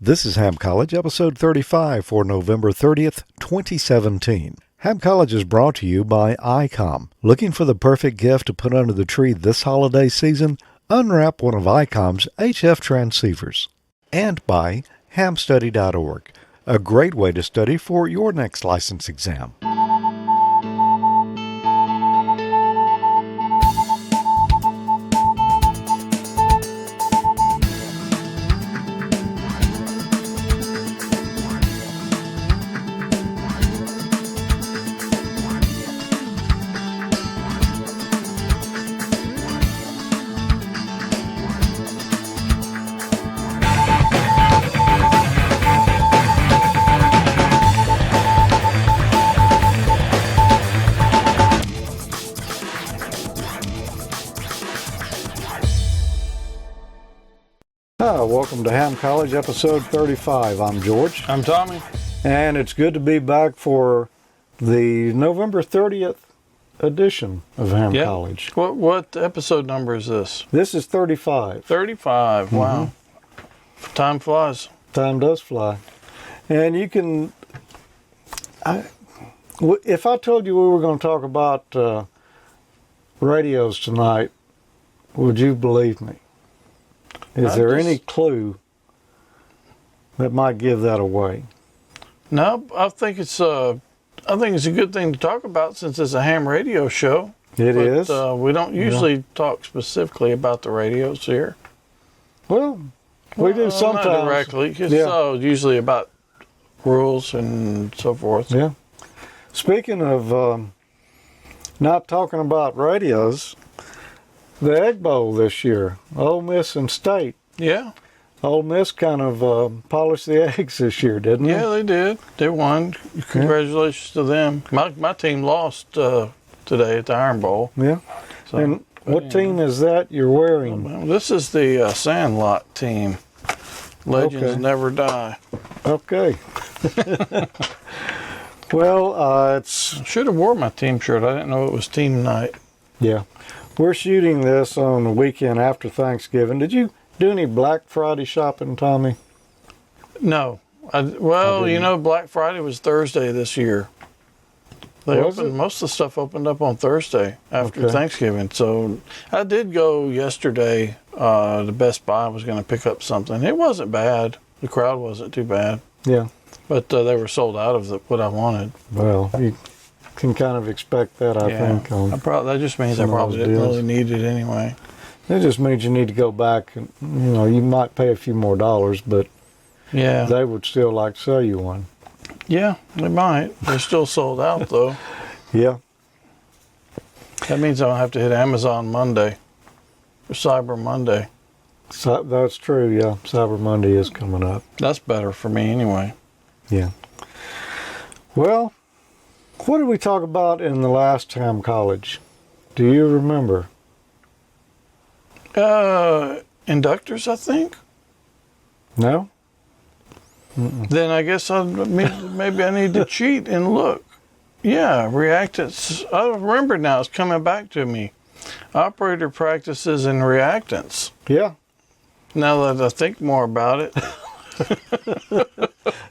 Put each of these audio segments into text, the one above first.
This is Ham College, episode 35 for November 30th, 2017. Ham College is brought to you by Icom. Looking for the perfect gift to put under the tree this holiday season? Unwrap one of Icom's HF transceivers. And by hamstudy.org, a great way to study for your next license exam. Welcome to Ham College, episode 35. I'm George. I'm Tommy. And it's good to be back for the November 30th edition of Ham College. What episode number is this? This is 35. 35, mm-hmm. Wow. Time flies. Time does fly. And you can... if I told you we were going to talk about radios tonight, would you believe me? Is there any clue that might give that away? No, I think it's a good thing to talk about since it's a ham radio show. It is. We don't usually talk specifically about the radios here. Well, we do sometimes. Not directly. It's usually about rules and so forth. Yeah. Speaking of not talking about radios, the Egg Bowl this year, Ole Miss and State. Yeah. Ole Miss kind of polished the eggs this year, didn't they? Yeah, they did. They won. Congratulations to them. My team lost today at the Iron Bowl. Yeah. So, and what team is that you're wearing? This is the Sandlot team. Legends never die. Okay. Well, it's... I should have wore my team shirt. I didn't know it was team night. Yeah. We're shooting this on the weekend after Thanksgiving. Did you do any Black Friday shopping, Tommy? No. Black Friday was Thursday this year. Most of the stuff opened up on Thursday after Thanksgiving. So I did go yesterday to Best Buy. I was going to pick up something. It wasn't bad. The crowd wasn't too bad. Yeah. But they were sold out of what I wanted. Well, you can kind of expect that, I think. That just means I probably didn't really need it anyway. It just means you need to go back and, you might pay a few more dollars, but they would still like to sell you one. Yeah, they might. They're still sold out, though. Yeah. That means I don't have to hit Amazon Monday or Cyber Monday. So, that's true, yeah. Cyber Monday is coming up. That's better for me anyway. Yeah. Well, what did we talk about in the last Ham College? Do you remember? Inductors, I think. No? Then I guess maybe I need to cheat and look. Yeah, reactants. I remember now. It's coming back to me. Operator practices and reactants. Yeah. Now that I think more about it.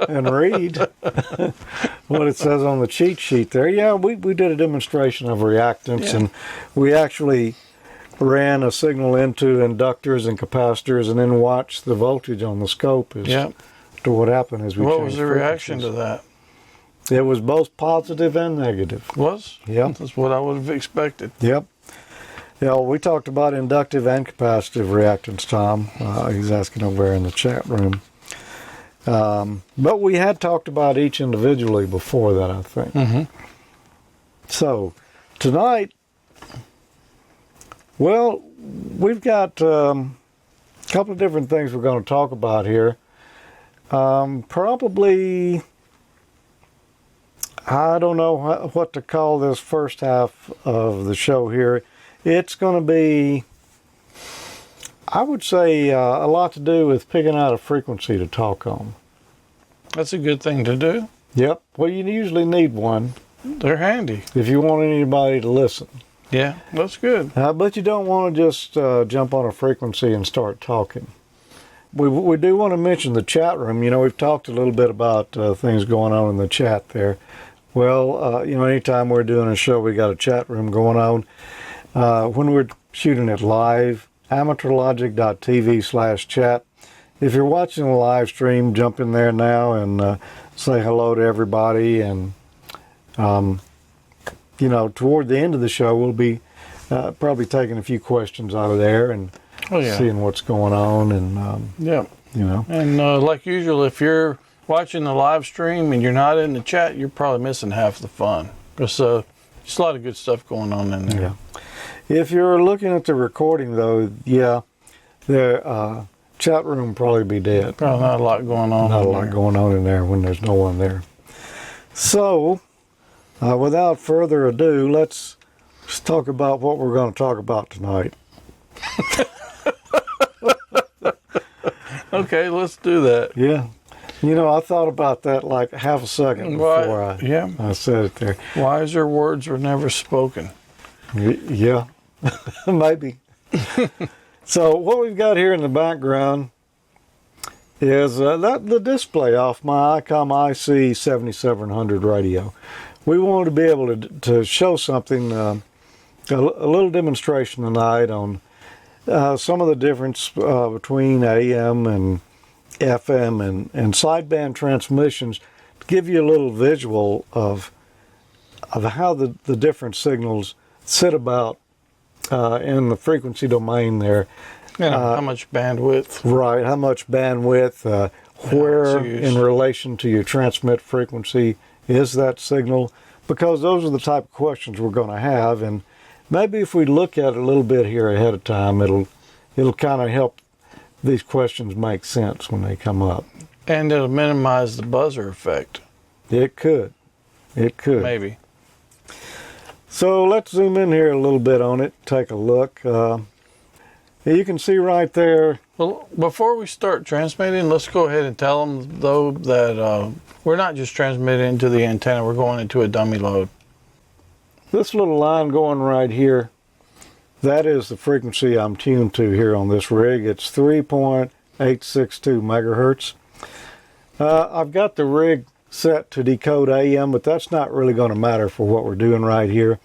And read what it says on the cheat sheet there. Yeah, we did a demonstration of reactants, and we actually ran a signal into inductors and capacitors and then watched the voltage on the scope as to what happened as we changed. What was the reaction to that? It was both positive and negative. Was? Yep. That's what I would have expected. Yep. Yeah, we talked about inductive and capacitive reactants, Tom. He's asking over there in the chat room. But we had talked about each individually before that, I think. Mm-hmm. So, tonight, well, we've got a couple of different things we're going to talk about here. Probably, I don't know what to call this first half of the show here. It's going to be, I would say, a lot to do with picking out a frequency to talk on. That's a good thing to do. Yep. Well, you usually need one. They're handy. If you want anybody to listen. Yeah, that's good. But you don't want to just jump on a frequency and start talking. We do want to mention the chat room. You know, we've talked a little bit about things going on in the chat there. Well, you know, anytime we're doing a show, we got a chat room going on. When we're shooting it live, AmateurLogic.TV/chat. If you're watching the live stream, jump in there now and say hello to everybody. And, you know, toward the end of the show, we'll be probably taking a few questions out of there and seeing what's going on. And, you know. And like usual, if you're watching the live stream and you're not in the chat, you're probably missing half the fun. There's just a lot of good stuff going on in there. Yeah. If you're looking at the recording, though, the chat room will probably be dead. Probably not a lot going on. Not a lot going on in there when there's no one there. So, without further ado, let's talk about what we're going to talk about tonight. Okay, let's do that. Yeah. You know, I thought about that like half a second before I said it there. Wiser words were never spoken. Yeah, maybe. So what we've got here in the background is the display off my Icom IC7700 radio. We wanted to be able to show something, a little demonstration tonight on some of the difference between AM and FM and sideband transmissions, to give you a little visual of how the different signals sit about in the frequency domain there. Yeah, how much bandwidth. Right, how much bandwidth, where in relation to your transmit frequency is that signal, because those are the type of questions we're going to have. And maybe if we look at it a little bit here ahead of time, it'll kind of help these questions make sense when they come up. And it'll minimize the buzzer effect. It could. It could. Maybe. So let's zoom in here a little bit on it, take a look. You can see right there. Well, before we start transmitting, let's go ahead and tell them, though, that we're not just transmitting into the antenna, we're going into a dummy load. This little line going right here, that is the frequency I'm tuned to here on this rig. It's 3.862 megahertz. I've got the rig set to decode AM, but that's not really going to matter for what we're doing right here.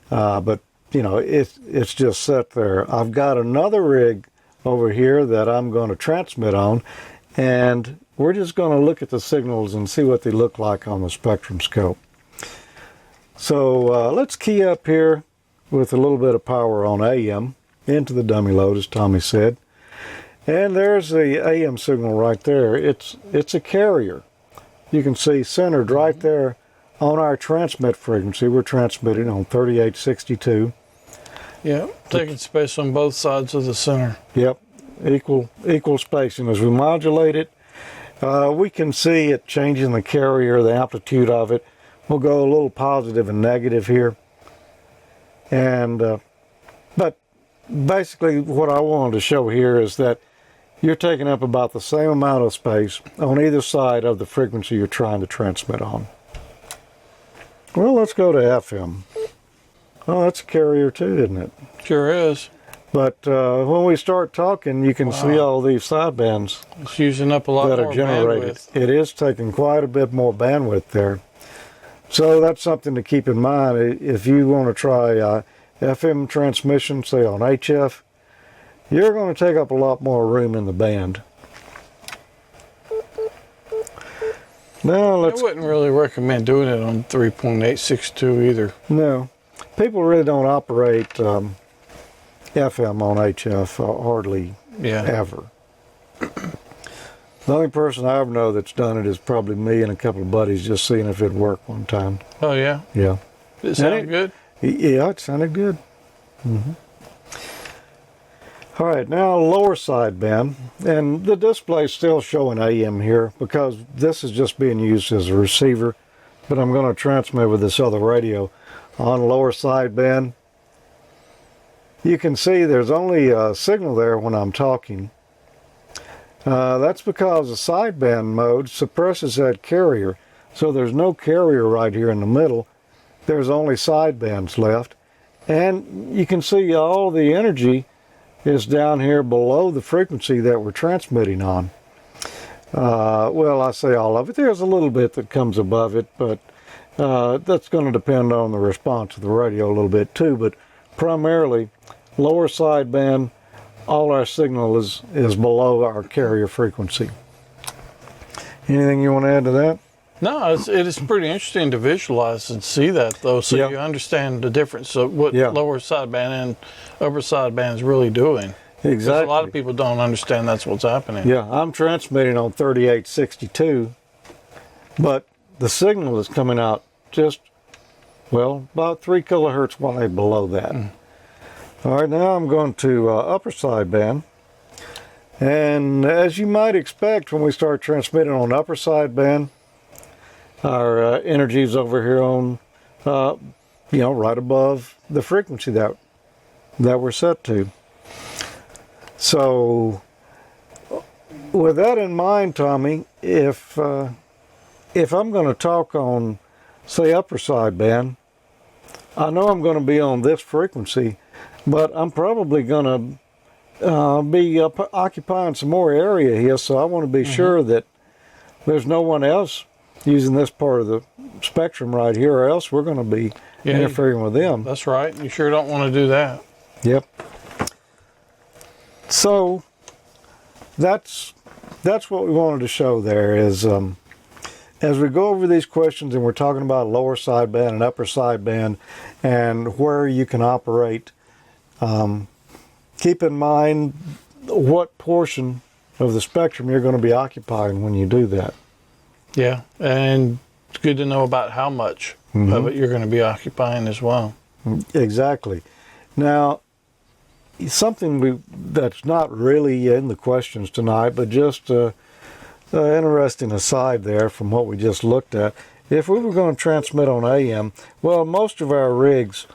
But, you know, it's just set there. I've got another rig over here that I'm going to transmit on, and we're just going to look at the signals and see what they look like on the spectrum scope. So let's key up here with a little bit of power on AM into the dummy load, as Tommy said. And there's the AM signal right there. It's a carrier. You can see centered right there on our transmit frequency. We're transmitting on 3862. Yeah, taking space on both sides of the center. Yep, equal spacing. As we modulate it, we can see it changing the carrier, the amplitude of it. We'll go a little positive and negative here. And but basically what I wanted to show here is that you're taking up about the same amount of space on either side of the frequency you're trying to transmit on. Well, let's go to FM. Oh, that's a carrier too, isn't it? Sure is. But when we start talking, you can see all these sidebands. It's using up a lot that more are generated. bandwidth. It is taking quite a bit more bandwidth there. So that's something to keep in mind. If you want to try FM transmission, say on HF, you're going to take up a lot more room in the band. Now I wouldn't really recommend doing it on 3.862 either. No. People really don't operate FM on HF hardly ever. The only person I ever know that's done it is probably me and a couple of buddies, just seeing if it'd work one time. Oh, yeah? Yeah. Did it sound good? Yeah, it sounded good. Mm-hmm. All right, now lower sideband, and the display's still showing AM here because this is just being used as a receiver, but I'm going to transmit with this other radio on lower sideband. You can see there's only a signal there when I'm talking. That's because the sideband mode suppresses that carrier, so there's no carrier right here in the middle. There's only sidebands left, and you can see all the energy is down here below the frequency that we're transmitting on. Well, I say all of it. There's a little bit that comes above it, but that's going to depend on the response of the radio a little bit too. But primarily, lower sideband, all our signal is below our carrier frequency. Anything you want to add to that? No, it is pretty interesting to visualize and see that, though, so you understand the difference of what lower sideband and upper sideband is really doing. Exactly. A lot of people don't understand that's what's happening. Yeah, I'm transmitting on 3862, but the signal is coming out just, well, about 3 kilohertz wide below that. All right, now I'm going to upper sideband. And as you might expect, when we start transmitting on upper sideband, our energy is over here on, right above the frequency that we're set to. So, with that in mind, Tommy, if I'm going to talk on, say, upper sideband, I know I'm going to be on this frequency, but I'm probably going to be occupying some more area here, so I want to be sure that there's no one else using this part of the spectrum right here, or else we're going to be interfering with them. That's right. You sure don't want to do that. Yep. So that's what we wanted to show there is as we go over these questions and we're talking about lower sideband and upper sideband and where you can operate, keep in mind what portion of the spectrum you're going to be occupying when you do that. Yeah, and it's good to know about how much of it you're going to be occupying as well. Exactly. Now, something that's not really in the questions tonight, but just interesting aside there from what we just looked at. If we were going to transmit on AM, well, most of our rigs,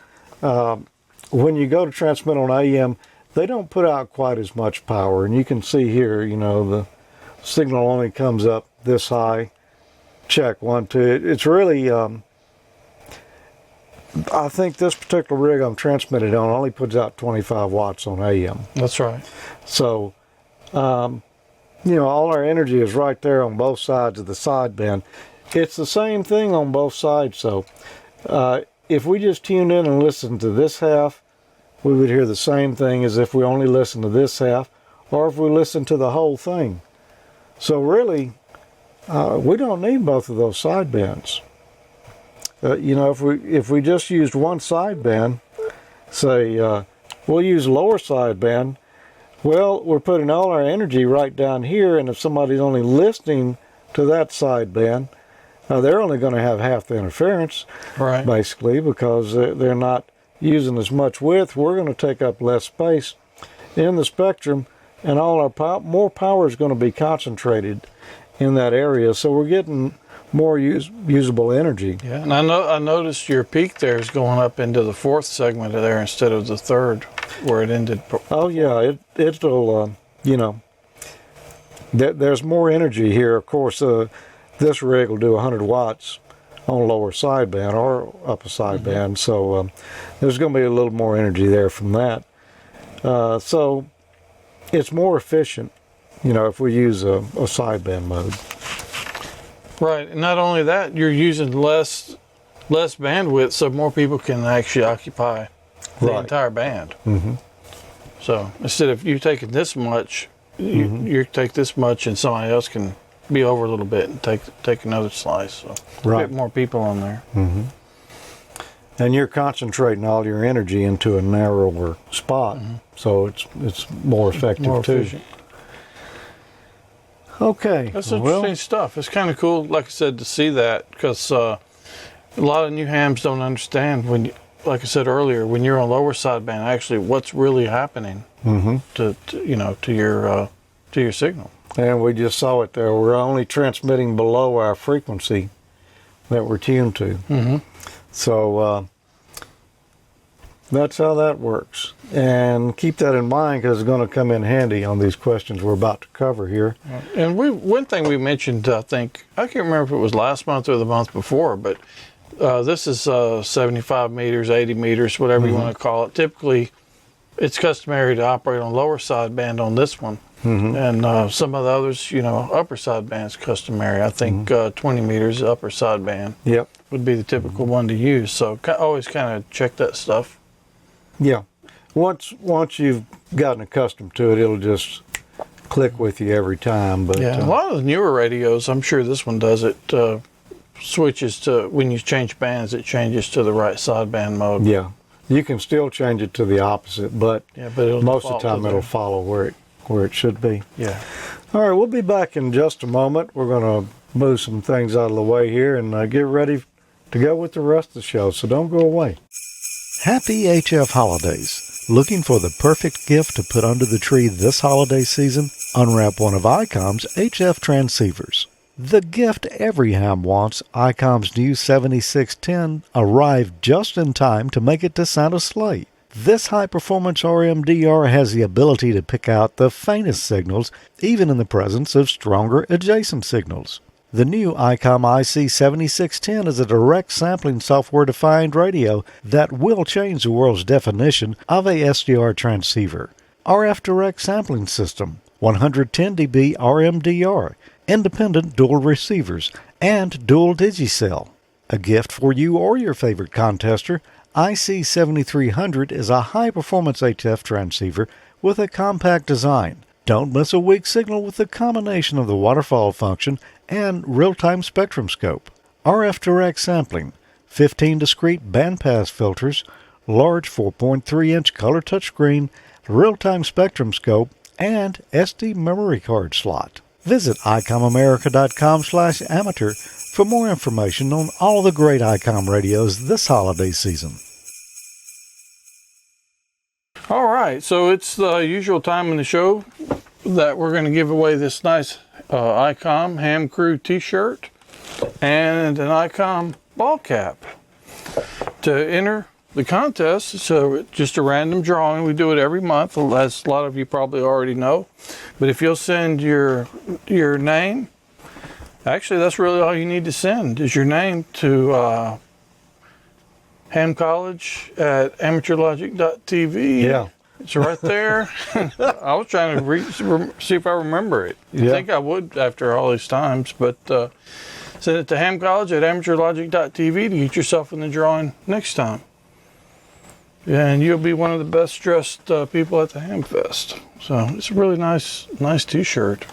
when you go to transmit on AM, they don't put out quite as much power. And you can see here, the signal only comes up this high. Check 1, 2. It's really, I think this particular rig I'm transmitting on only puts out 25 watts on AM. That's right. So, all our energy is right there on both sides of the sideband. It's the same thing on both sides. So, if we just tuned in and listened to this half, we would hear the same thing as if we only listened to this half, or if we listened to the whole thing. So really, we don't need both of those sidebands. If we just used one sideband, say we'll use lower sideband, well, we're putting all our energy right down here, and if somebody's only listening to that sideband, they're only going to have half the interference, right? Basically, because they're not using as much width. We're going to take up less space in the spectrum, and all our more power is going to be concentrated in that area. So we're getting more usable energy. Yeah, and I noticed your peak there is going up into the 4th segment of there instead of the 3rd where it ended. Oh yeah, it'll there's more energy here. Of course, this rig will do 100 watts on lower sideband or upper sideband, so there's going to be a little more energy there from that. So it's more efficient, if we use a sideband mode. Right, and not only that, you're using less bandwidth, so more people can actually occupy the entire band. So instead of you taking this much, you take this much, and somebody else can be over a little bit and take another slice. So get more people on there. And you're concentrating all your energy into a narrower spot, so it's more effective more too. Efficient. Okay, that's interesting stuff. It's kind of cool, like I said, to see that, because a lot of new hams don't understand when, like I said earlier, when you're on lower sideband, actually what's really happening to your signal. And we just saw it there. We're only transmitting below our frequency that we're tuned to. So that's how that works. And keep that in mind, because it's going to come in handy on these questions we're about to cover here. And one thing we mentioned, I think, I can't remember if it was last month or the month before, but this is 75 meters, 80 meters, whatever you want to call it. Typically, it's customary to operate on lower sideband on this one. And some of the others, upper sideband's customary. I think 20 meters upper sideband would be the typical one to use. So always kind of check that stuff. Yeah. Once you've gotten accustomed to it, it'll just click with you every time. But yeah, a lot of the newer radios, I'm sure this one does it, switches to, when you change bands, it changes to the right sideband mode. Yeah. You can still change it to the opposite, but most of the time it'll follow where it should be. Yeah. All right, we'll be back in just a moment. We're going to move some things out of the way here and get ready to go with the rest of the show, so don't go away. Happy HF holidays. Looking for the perfect gift to put under the tree this holiday season? Unwrap one of Icom's HF transceivers. The gift every ham wants, Icom's new 7610, arrived just in time to make it to Santa's sleigh. This high-performance RMDR has the ability to pick out the faintest signals, even in the presence of stronger adjacent signals. The new Icom IC7610 is a direct sampling software-defined radio that will change the world's definition of a SDR transceiver. RF direct sampling system, 110 dB RMDR, independent dual receivers, and dual digicell. A gift for you or your favorite contester, IC7300 is a high-performance HF transceiver with a compact design. Don't miss a weak signal with the combination of the waterfall function and real-time spectrum scope. RF direct sampling, 15 discrete bandpass filters, large 4.3-inch color touchscreen, real-time spectrum scope, and SD memory card slot. Visit IcomAmerica.com/amateur for more information on all the great Icom radios this holiday season. All right, so it's the usual time in the show that we're going to give away this nice Icom Ham Crew t-shirt and an Icom ball cap. To enter the contest, so just a random drawing. We do it every month, as a lot of you probably already know. But if you'll send your name, actually that's really all you need to send is your name to Ham College at AmateurLogic.TV. Yeah. It's right there. I was trying to see if I remember it. You'd think I would after all these times, but send it to Ham College at AmateurLogic.TV to get yourself in the drawing next time. And you'll be one of the best dressed people at the Ham Fest. So it's a really nice t-shirt.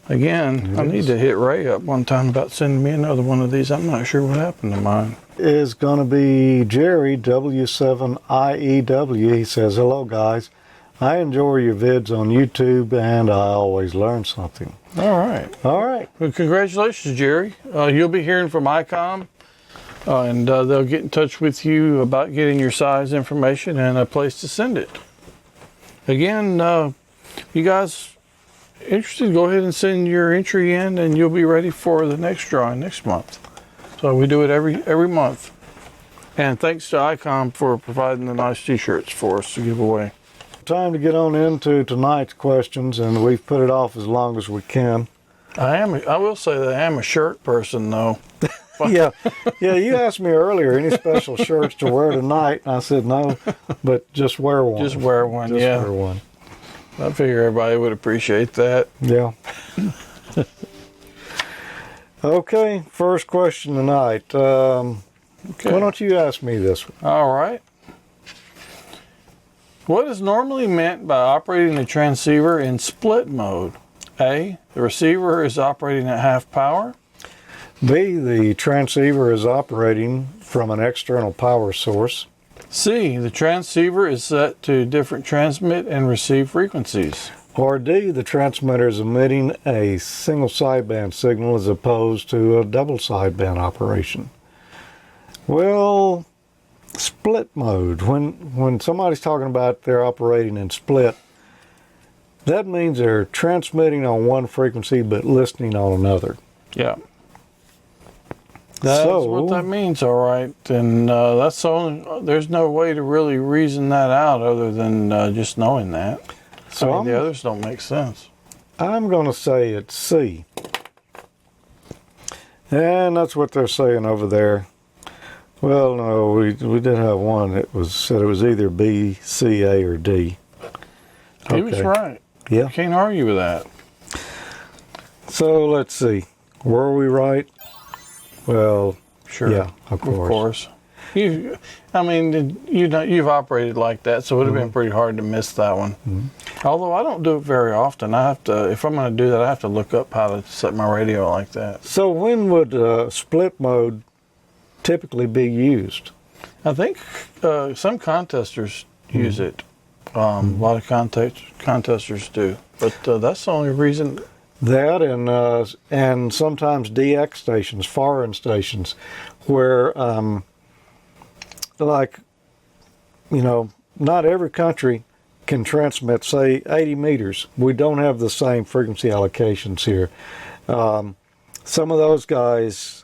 Again, I need to hit Ray up one time about sending me another one of these. I'm not sure what happened to mine. Is going to be Jerry W7IEW. He says, hello guys, I enjoy your vids on YouTube and I always learn something. All right. Well, congratulations, Jerry. You'll be hearing from Icom and they'll get in touch with you about getting your size information and a place to send it. Again, you guys interested, go ahead and send your entry in and you'll be ready for the next drawing next month. So we do it every month. And thanks to Icom for providing the nice t-shirts for us to give away. Time to get on into tonight's questions, and we've put it off as long as we can. I will say that I am a shirt person though. Yeah, you asked me earlier, any special shirts to wear tonight? And I said no, but just wear one. Just wear one, wear one. I figure everybody would appreciate that. Yeah. Okay, first question tonight. Why don't you ask me this one? All right. What is normally meant by operating the transceiver in split mode? A, the receiver is operating at half power. B, the transceiver is operating from an external power source. C, the transceiver is set to different transmit and receive frequencies. Or D, the transmitter is emitting a single sideband signal as opposed to a double sideband operation. Well, split mode. When somebody's talking about they're operating in split, that means they're transmitting on one frequency but listening on another. Yeah. That's what that means, all right. And there's no way to really reason that out other than just knowing that. So the others don't make sense. I'm going to say it's C. And that's what they're saying over there. Well, no, we did have one that said it was either B, C, A, or D. He was right. Yeah. Can't argue with that. So let's see. Were we right? Well, Sure. yeah, of course. You've operated like that, so it would have been pretty hard to miss that one. Although I don't do it very often. If I'm going to do that, I have to look up how to set my radio like that. So when would split mode typically be used? I think some contesters use it. A lot of contesters do, but that's the only reason. That and sometimes DX stations, foreign stations, where not every country can transmit, say, 80 meters. We don't have the same frequency allocations here. Some of those guys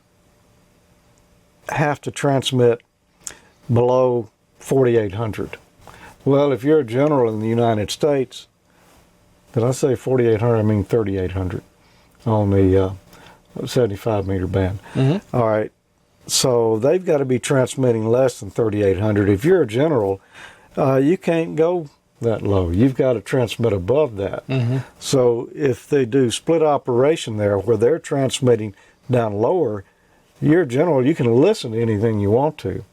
have to transmit below 4,800. Well, if you're a general in the United States, did I say 4,800? I mean 3,800 on the 75 meter band. All right. So they've got to be transmitting less than 3,800. If you're a general, you can't go that low. You've got to transmit above that. So if they do split operation there where they're transmitting down lower, you're a general, you can listen to anything you want to.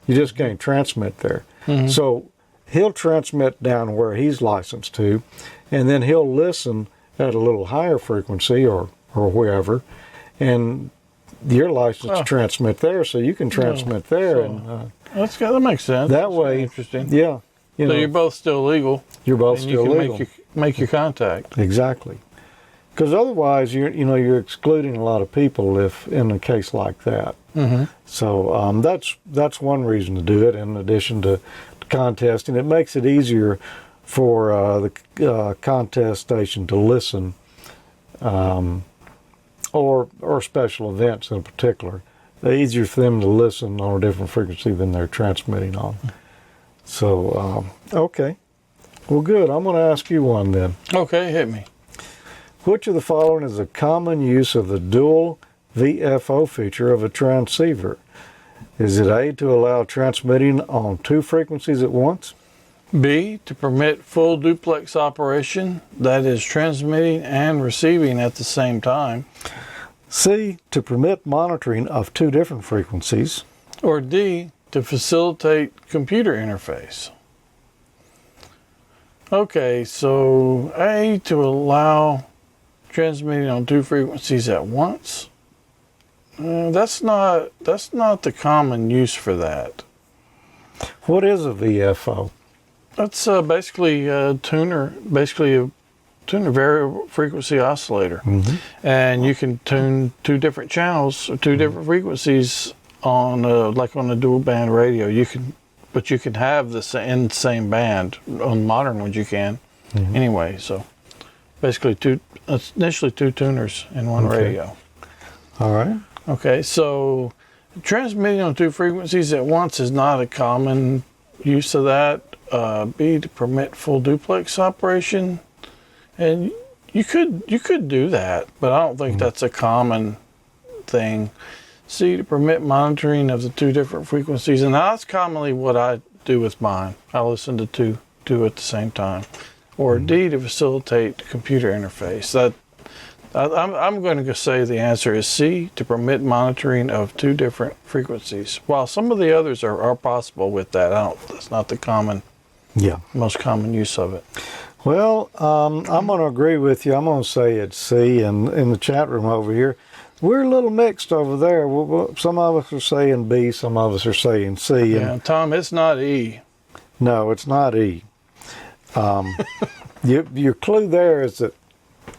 You just can't transmit there. So he'll transmit down where he's licensed to, and then he'll listen at a little higher frequency or wherever, and you're licensed to transmit there, so you can transmit there. And that makes sense. That way, interesting. Yeah. So you're both still legal. You're both still legal. You can make your contact. Exactly. Because otherwise, you're excluding a lot of people if in a case like that. So that's one reason to do it. In addition to contesting, it makes it easier for the contest station to listen, or special events in particular. It's easier for them to listen on a different frequency than they're transmitting on. So okay, well, good. I'm going to ask you one then. Okay, hit me. Which of the following is a common use of the dual VFO feature of a transceiver? Is it A, to allow transmitting on two frequencies at once? B, to permit full duplex operation, that is transmitting and receiving at the same time. C, to permit monitoring of two different frequencies. Or D, to facilitate computer interface. Okay, so A, to allow transmitting on two frequencies at once. That's not the common use for that. What is a VFO? That's basically a tuner, variable frequency oscillator, and you can tune two different channels or two different frequencies on a dual band radio. But you can have this in the same band on modern ones. You can anyway. So basically initially two tuners in one radio. All right. Okay, so transmitting on two frequencies at once is not a common use of that. B, to permit full duplex operation, and you could do that, but I don't think that's a common thing. C, to permit monitoring of the two different frequencies, and that's commonly what I do with mine. I listen to two at the same time. Or D, to facilitate computer interface. I'm going to say the answer is C, to permit monitoring of two different frequencies. While some of the others are possible with that, that's not the most common use of it. Well, I'm going to agree with you. I'm going to say it's C. And in the chat room over here, we're a little mixed over there. Some of us are saying B, some of us are saying C. Yeah, Tom, it's not E. No, it's not E. Your clue there is that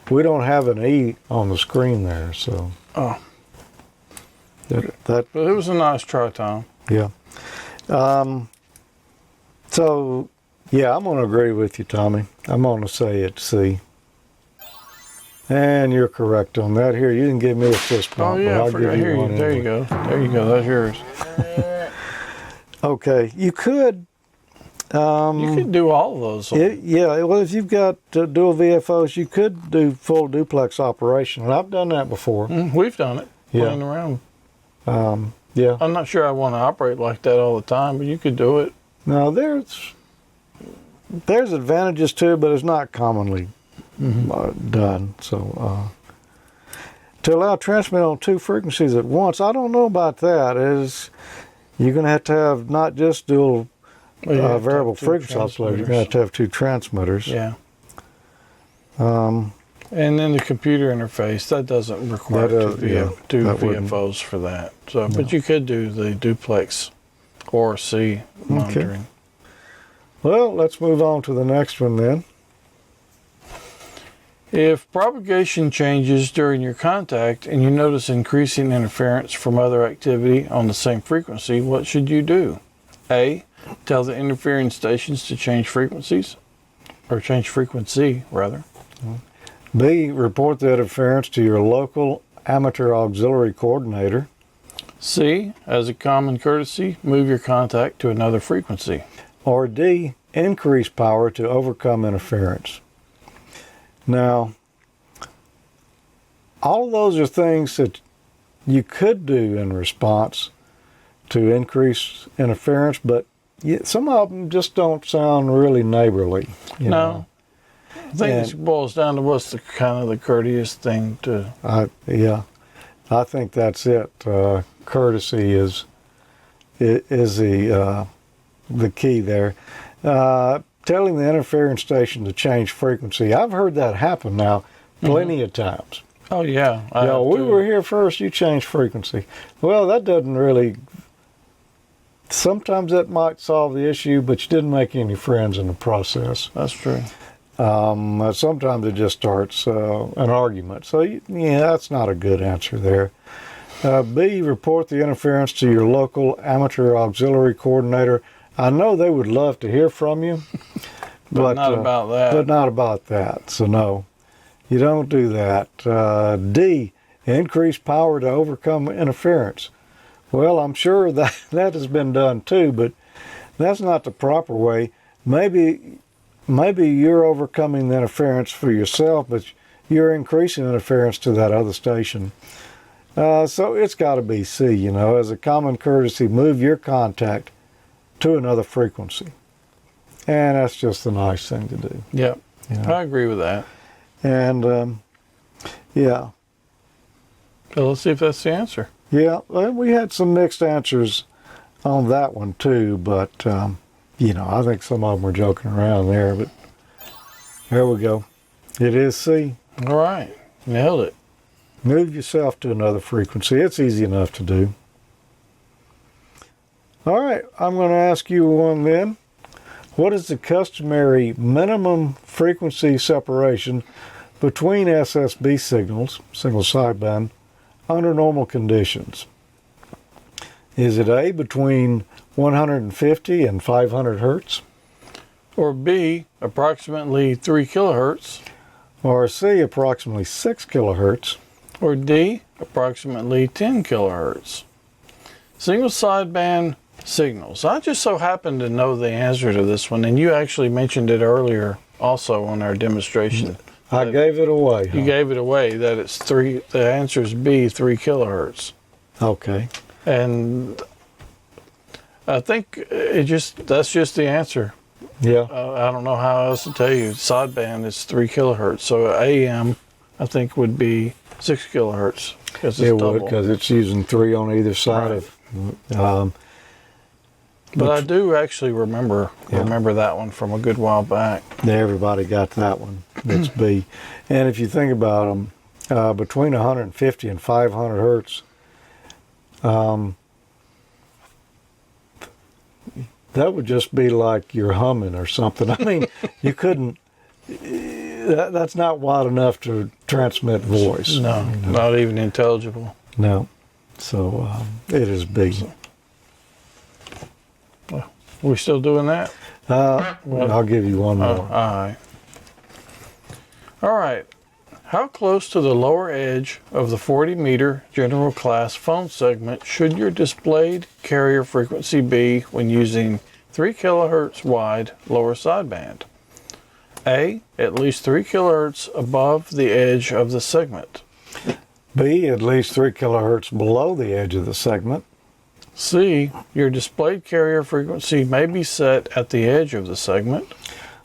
we don't have an E on the screen there, so. Oh. But it was a nice try, Tom. Yeah. So, yeah, I'm going to agree with you, Tommy. I'm going to say it's C. And you're correct on that. Here, you didn't give me a fist bump. Oh, yeah, I forgot. There you go. There you go. That's yours. Okay. You could. You could do all of those. Yeah. Well, if you've got dual VFOs, you could do full duplex operation. And I've done that before. We've done it. Playing around. Yeah. I'm not sure I want to operate like that all the time, but you could do it. Now, there's advantages to it, but it's not commonly done. So, to allow transmit on 2 frequencies at once, I don't know about that. You're going to have not just dual variable frequency oscillator. You're going to have 2 transmitters. Yeah. And then the computer interface, that doesn't require two VFOs for that. So, no. But you could do the duplex or C monitoring. Okay. Well, let's move on to the next one then. If propagation changes during your contact and you notice increasing interference from other activity on the same frequency, what should you do? A, tell the interfering stations to change frequencies, or change frequency, rather. B, report the interference to your local amateur auxiliary coordinator. C, as a common courtesy, move your contact to another frequency. Or D, increase power to overcome interference. Now, all of those are things that you could do in response to increase interference, but some of them just don't sound really neighborly. You know? I think it boils down to what's the kind of the courteous thing to. I think that's it. Courtesy is the key there. Telling the interference station to change frequency. I've heard that happen now plenty of times. Oh yeah. We were here first. You changed frequency. Well, that doesn't really. Sometimes that might solve the issue, but you didn't make any friends in the process. That's true. Sometimes it just starts an argument. So, that's not a good answer there. B, report the interference to your local amateur auxiliary coordinator. I know they would love to hear from you, but not about that. But not about that. So, no, you don't do that. D, increase power to overcome interference. Well, I'm sure that has been done too, but that's not the proper way. Maybe you're overcoming the interference for yourself, but you're increasing interference to that other station. So it's got to be C, as a common courtesy, move your contact to another frequency. And that's just a nice thing to do. Yeah, I agree with that. And, So let's see if that's the answer. Yeah, we had some mixed answers on that one too, but I think some of them were joking around there, but there we go. It is C. All right. Nailed it. Move yourself to another frequency. It's easy enough to do. All right, I'm going to ask you one then. What is the customary minimum frequency separation between SSB signals, single sideband, under normal conditions? Is it A, between 150 and 500 hertz? Or B, approximately 3 kilohertz? Or C, approximately 6 kilohertz? Or D, approximately 10 kilohertz? Single sideband signals. I just so happen to know the answer to this one, and you actually mentioned it earlier also on our demonstration. I gave it away. You gave it away that it's 3. The answer is B, 3 kilohertz. Okay. And I think that's just the answer. Yeah. I don't know how else to tell you. Sideband is 3 kilohertz, so AM I think would be 6 kilohertz because it's double. It would, because it's using 3 on either side of. But I do actually remember that one from a good while back. Everybody got that one. It's B. And if you think about them, between 150 and 500 hertz, that would just be like you're humming or something. I mean, you couldn't. That's not wide enough to transmit voice. No, not even intelligible. No. So it is B. We still doing that? I'll give you one more. All right. How close to the lower edge of the 40-meter general class phone segment should your displayed carrier frequency be when using 3 kilohertz wide lower sideband? A, at least 3 kilohertz above the edge of the segment. B, at least 3 kilohertz below the edge of the segment. C, your displayed carrier frequency may be set at the edge of the segment.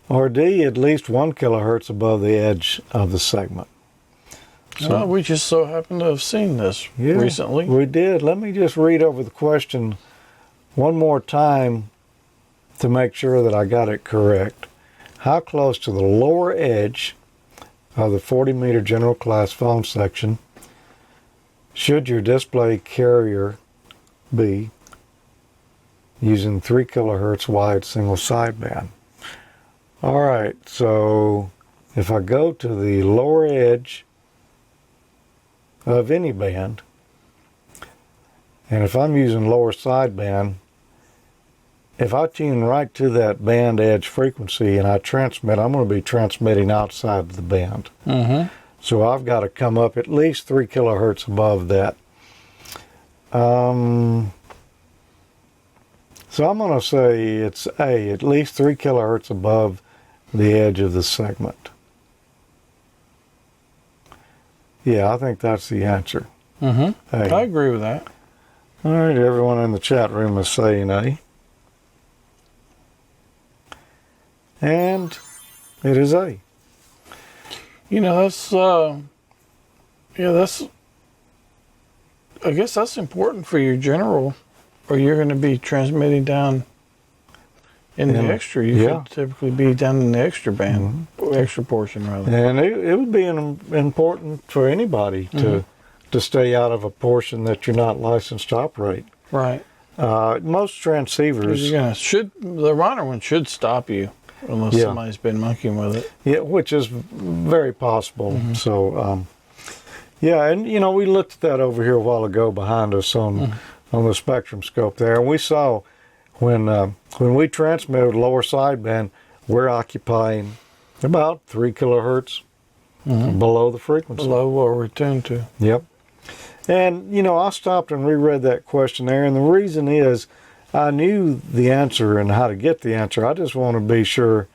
Or D, at least 1 kilohertz above the edge of the segment. So we just so happen to have seen this recently. We did. Let me just read over the question one more time to make sure that I got it correct. How close to the lower edge of the 40-meter general class phone section should your display carrier be using 3 kilohertz wide single sideband? All right, so if I go to the lower edge of any band, and if I'm using lower sideband, if I tune right to that band edge frequency and I transmit, I'm going to be transmitting outside the band. Mm-hmm. So I've got to come up at least 3 kilohertz above that. So I'm going to say it's A, at least 3 kilohertz above the edge of the segment. Yeah, I think that's the answer. Mm-hmm. A. I agree with that. All right, everyone in the chat room is saying A. And it is A. You know, I guess that's important for your general, or you're going to be transmitting down in the extra. You could typically be down in the extra band, extra portion rather. And it would be important for anybody to stay out of a portion that you're not licensed to operate. Right. Most transceivers, the Runner one should stop you unless somebody's been monkeying with it. Yeah, which is very possible. So, and you know, we looked at that over here a while ago behind us on the spectrum scope there, and we saw when we transmitted lower sideband, we're occupying about 3 kilohertz below the frequency. Below what we're tuned to. Yep. And, you know, I stopped and reread that question there, and the reason is I knew the answer and how to get the answer. I just want to be sure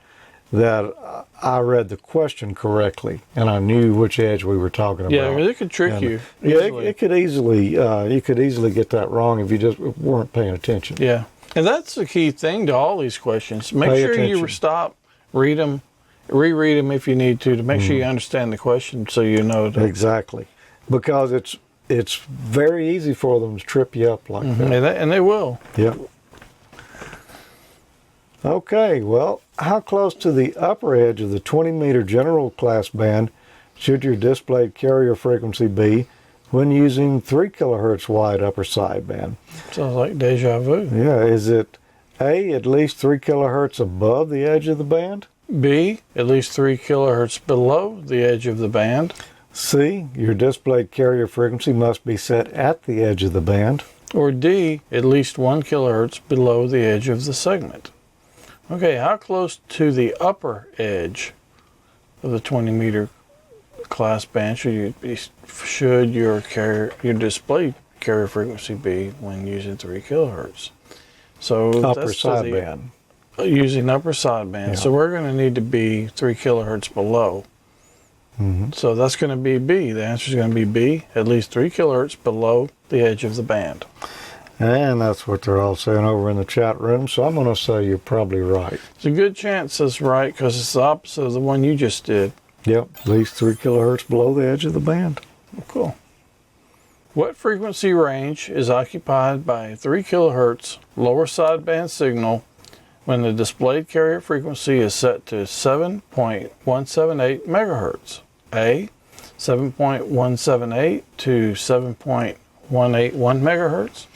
that I read the question correctly and I knew which edge we were talking about. Yeah, it could trick you. Yeah, it could easily, you could easily get that wrong if you just weren't paying attention. Yeah. And that's the key thing to all these questions. Make sure you stop, read them, reread them if you need to make sure you understand the question so you know. Exactly. Because it's very easy for them to trip you up like that. And they will. Yep. Okay, well, how close to the upper edge of the 20-meter general class band should your displayed carrier frequency be when using 3 kilohertz wide upper sideband? Sounds like deja vu. Yeah, is it A, at least 3 kilohertz above the edge of the band? B, at least 3 kilohertz below the edge of the band? C, your displayed carrier frequency must be set at the edge of the band? Or D, at least 1 kilohertz below the edge of the segment? Okay, how close to the upper edge of the 20-meter class band should your display carrier frequency be when using 3 kilohertz? So upper sideband. Using upper sideband. Yeah. So we're going to need to be 3 kilohertz below. So that's going to be B. The answer is going to be B, at least 3 kilohertz below the edge of the band. And that's what they're all saying over in the chat room, so I'm going to say you're probably right. It's a good chance that's right because it's the opposite of the one you just did. Yep, at least 3 kilohertz below the edge of the band. Oh, cool. What frequency range is occupied by a 3 kilohertz lower sideband signal when the displayed carrier frequency is set to 7.178 megahertz? A, 7.178 to 7.181 megahertz.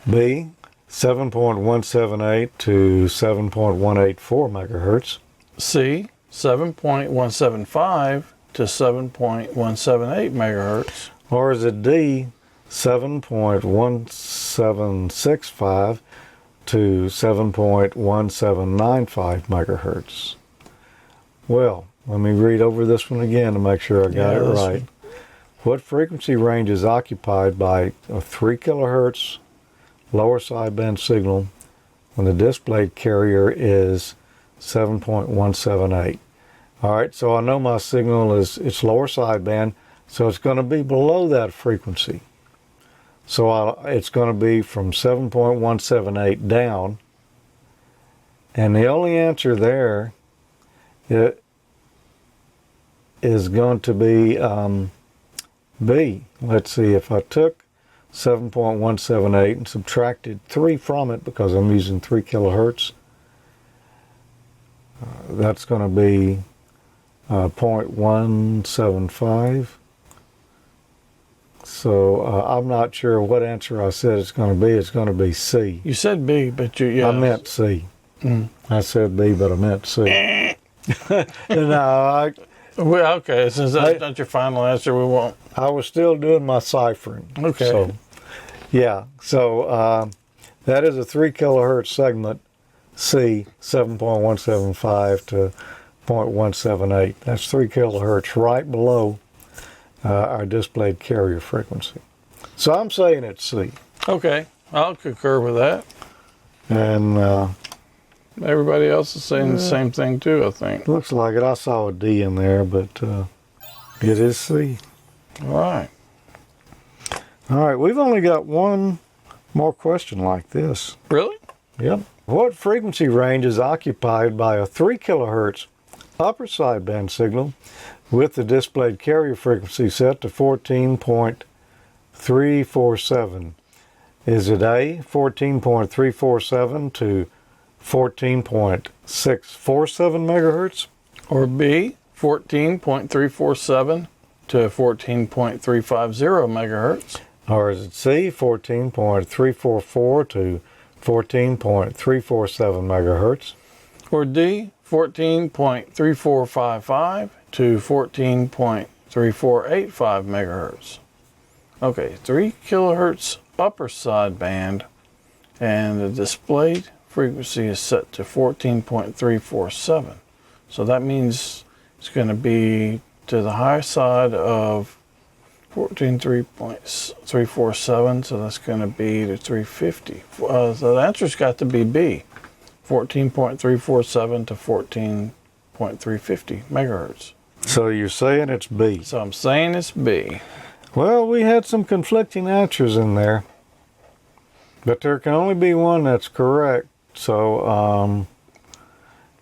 B, 7.178 to 7.184 megahertz. C, 7.175 to 7.178 megahertz. Or is it D, 7.1765 to 7.1795 megahertz? Well, let me read over this one again to make sure I got it right. What frequency range is occupied by a 3 kilohertz lower sideband signal when the displayed carrier is 7.178? All right, so I know my signal it's lower sideband, so it's going to be below that frequency. So it's going to be from 7.178 down. And the only answer there is going to be B. Let's see, if I took 7.178 and subtracted 3 from it, because I'm using 3 kilohertz, that's going to be 0.175. So I'm not sure what answer I said it's going to be. It's going to be C. You said B, but I meant C. I said B, but I meant C. No, well, okay, since that's not your final answer, we won't. I was still doing my ciphering. Okay. So, yeah. So that is a 3 kilohertz segment, C, 7.175 to 0.178. That's 3 kilohertz right below our displayed carrier frequency. So I'm saying it's C. Okay, I'll concur with that. And everybody else is saying the same thing too, I think. Looks like it. I saw a D in there, but it is C. All right. All right, we've only got one more question like this. Really? Yep. What frequency range is occupied by a 3 kilohertz upper sideband signal with the displayed carrier frequency set to 14.347? Is it A, 14.347 to 14.647 megahertz? Or B, 14.347 to 14.350 megahertz? Or is it C, 14.344 to 14.347 megahertz? Or D, 14.3455 to 14.3485 megahertz? Okay, 3 kilohertz upper sideband, and the displayed frequency is set to 14.347. So that means it's going to be to the high side of 14.347, so that's going to be to 350. So the answer's got to be B, 14.347 to 14.350 megahertz. So you're saying it's B. So I'm saying it's B. Well, we had some conflicting answers in there, but there can only be one that's correct. So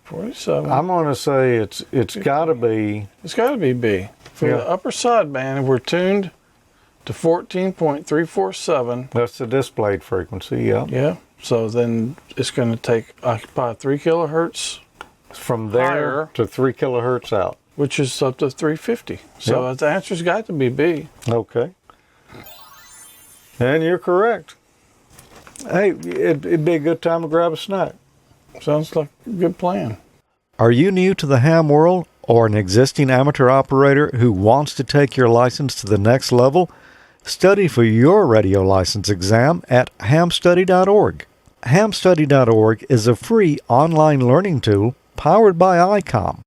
47. I'm going to say it's got to be. It's got to be B. For the upper sideband, we're tuned to 14.347. That's the displayed frequency, yeah. Yeah. So then it's going to occupy 3 kilohertz from there higher, to 3 kilohertz out, which is up to 350. So the answer's got to be B. Okay. And you're correct. Hey, it'd be a good time to grab a snack. Sounds like a good plan. Are you new to the ham world or an existing amateur operator who wants to take your license to the next level? Study for your radio license exam at hamstudy.org. Hamstudy.org is a free online learning tool powered by Icom.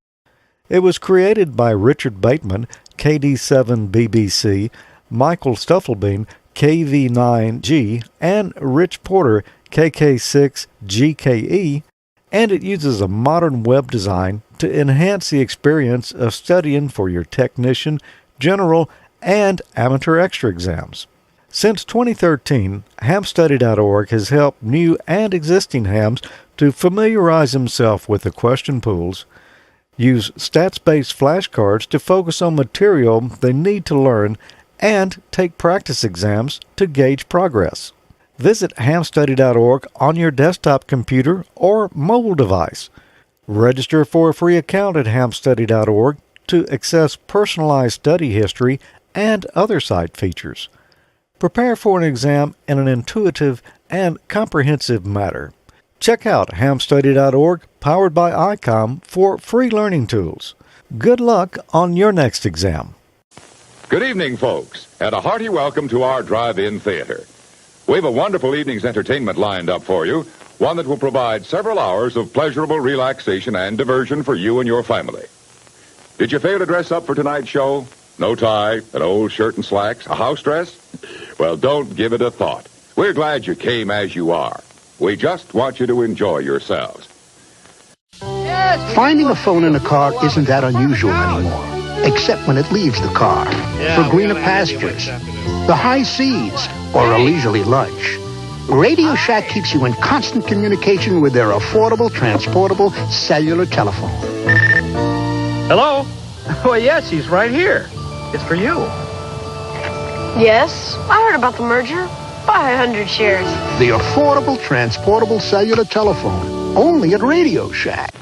It was created by Richard Bateman, KD7BBC, Michael Stufflebeam, KV9G, and Rich Porter, KK6GKE, and it uses a modern web design to enhance the experience of studying for your technician, general, and amateur extra exams. Since 2013, hamstudy.org has helped new and existing hams to familiarize themselves with the question pools, use stats-based flashcards to focus on material they need to learn, and take practice exams to gauge progress. Visit hamstudy.org on your desktop computer or mobile device. Register for a free account at hamstudy.org to access personalized study history and other site features. Prepare for an exam in an intuitive and comprehensive manner. Check out hamstudy.org, powered by Icom, for free learning tools. Good luck on your next exam. Good evening, folks, and a hearty welcome to our drive-in theater. We have a wonderful evening's entertainment lined up for you, one that will provide several hours of pleasurable relaxation and diversion for you and your family. Did you fail to dress up for tonight's show? No tie, an old shirt and slacks, a house dress? Well, don't give it a thought. We're glad you came as you are. We just want you to enjoy yourselves. Finding a phone in a car isn't that unusual anymore, except when it leaves the car for greener pastures, the high seas, or a leisurely lunch. Radio Shack keeps you in constant communication with their affordable, transportable cellular telephone. Hello? Oh, yes, he's right here. It's for you. Yes, I heard about the merger. Buy 100 shares. The affordable, transportable cellular telephone. Only at Radio Shack.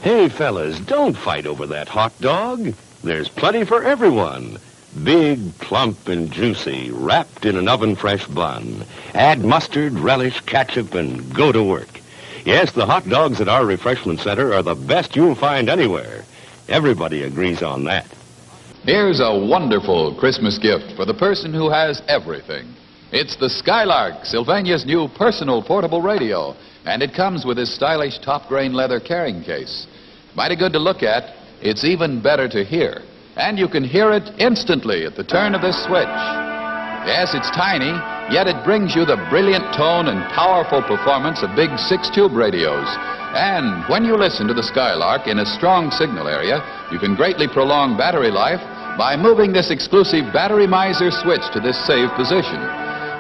Hey, fellas, don't fight over that hot dog. There's plenty for everyone. Big, plump, and juicy, wrapped in an oven-fresh bun. Add mustard, relish, ketchup, and go to work. Yes, the hot dogs at our refreshment center are the best you'll find anywhere. Everybody agrees on that. Here's a wonderful Christmas gift for the person who has everything. It's the Skylark, Sylvania's new personal portable radio, and it comes with this stylish top-grain leather carrying case. Mighty good to look at. It's even better to hear. And you can hear it instantly at the turn of this switch. Yes, it's tiny, yet it brings you the brilliant tone and powerful performance of big 6-tube radios. And when you listen to the Skylark in a strong signal area, you can greatly prolong battery life by moving this exclusive battery miser switch to this safe position.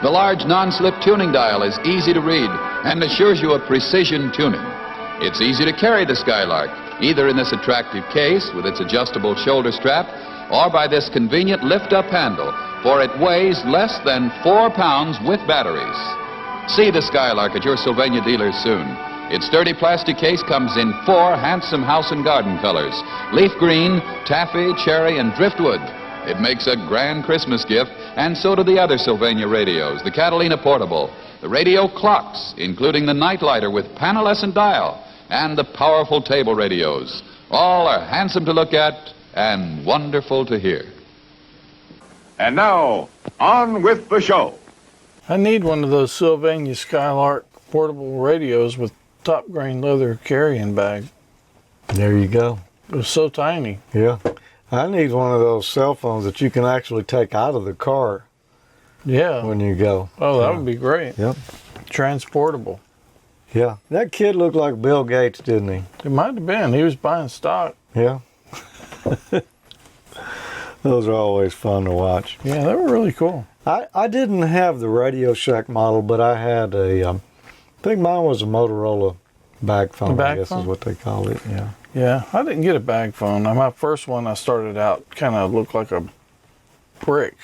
The large non-slip tuning dial is easy to read and assures you of precision tuning. It's easy to carry the Skylark, either in this attractive case with its adjustable shoulder strap or by this convenient lift-up handle, for it weighs less than 4 pounds with batteries. See the Skylark at your Sylvania dealer soon. Its sturdy plastic case comes in 4 handsome house and garden colors: leaf green, taffy, cherry, and driftwood. It makes a grand Christmas gift, and so do the other Sylvania radios, the Catalina Portable, the radio clocks, including the nightlighter with panelescent dial, and the powerful table radios. All are handsome to look at and wonderful to hear. And now, on with the show. I need one of those Sylvania Skylark portable radios with top grain leather carrying bag. There you go. It was so tiny. Yeah. I need one of those cell phones that you can actually take out of the car. Yeah. When you go. Oh, that would be great. Yep. Transportable. Yeah. That kid looked like Bill Gates, didn't he? It might have been. He was buying stock. Yeah. Those are always fun to watch. Yeah, they were really cool. I didn't have the Radio Shack model, but I had I think mine was a Motorola bag phone, I guess is what they call it. Yeah. Yeah, I didn't get a bag phone. My first one, I started out kind of looked like a brick.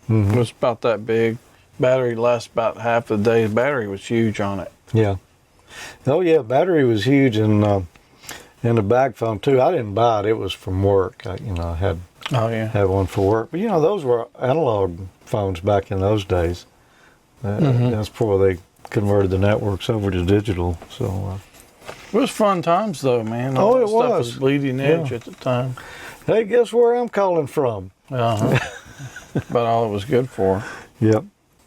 It was about that big. Battery lasts about half the day. The battery was huge on it. Yeah. Oh yeah, battery was huge, and the bag phone too. I didn't buy it; it was from work. I had had one for work. But those were analog phones back in those days. That's before they converted the networks over to digital. So it was fun times, though, man. All that stuff was was bleeding edge at the time. Hey, guess where I'm calling from? About all it was good for. Yep.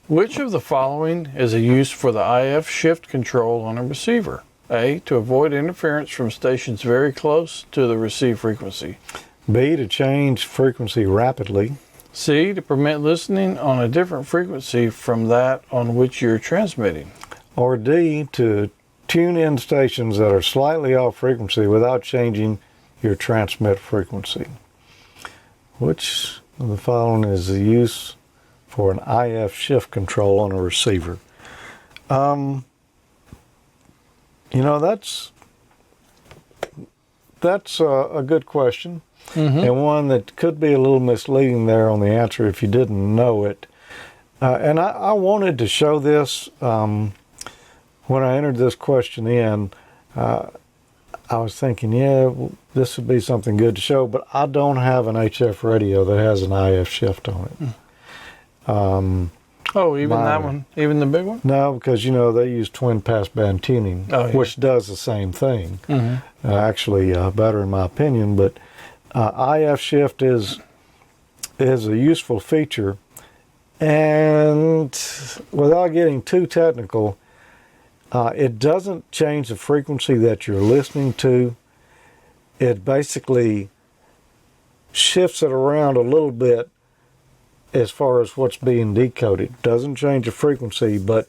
Which of the following is a use for the IF shift control on a receiver? A, to avoid interference from stations very close to the receive frequency. B, to change frequency rapidly. C, to permit listening on a different frequency from that on which you're transmitting. Or D, to tune in stations that are slightly off frequency without changing your transmit frequency. Which of the following is the use for an IF shift control on a receiver? That's a good question, and one that could be a little misleading there on the answer if you didn't know it. And I wanted to show this when I entered this question in. I was thinking, this would be something good to show, but I don't have an HF radio that has an IF shift on it. That one? Even the big one? No, because, they use twin passband tuning, which does the same thing. Actually, better in my opinion, but IF shift is a useful feature. And without getting too technical, it doesn't change the frequency that you're listening to. It basically shifts it around a little bit as far as what's being decoded. Doesn't change the frequency, but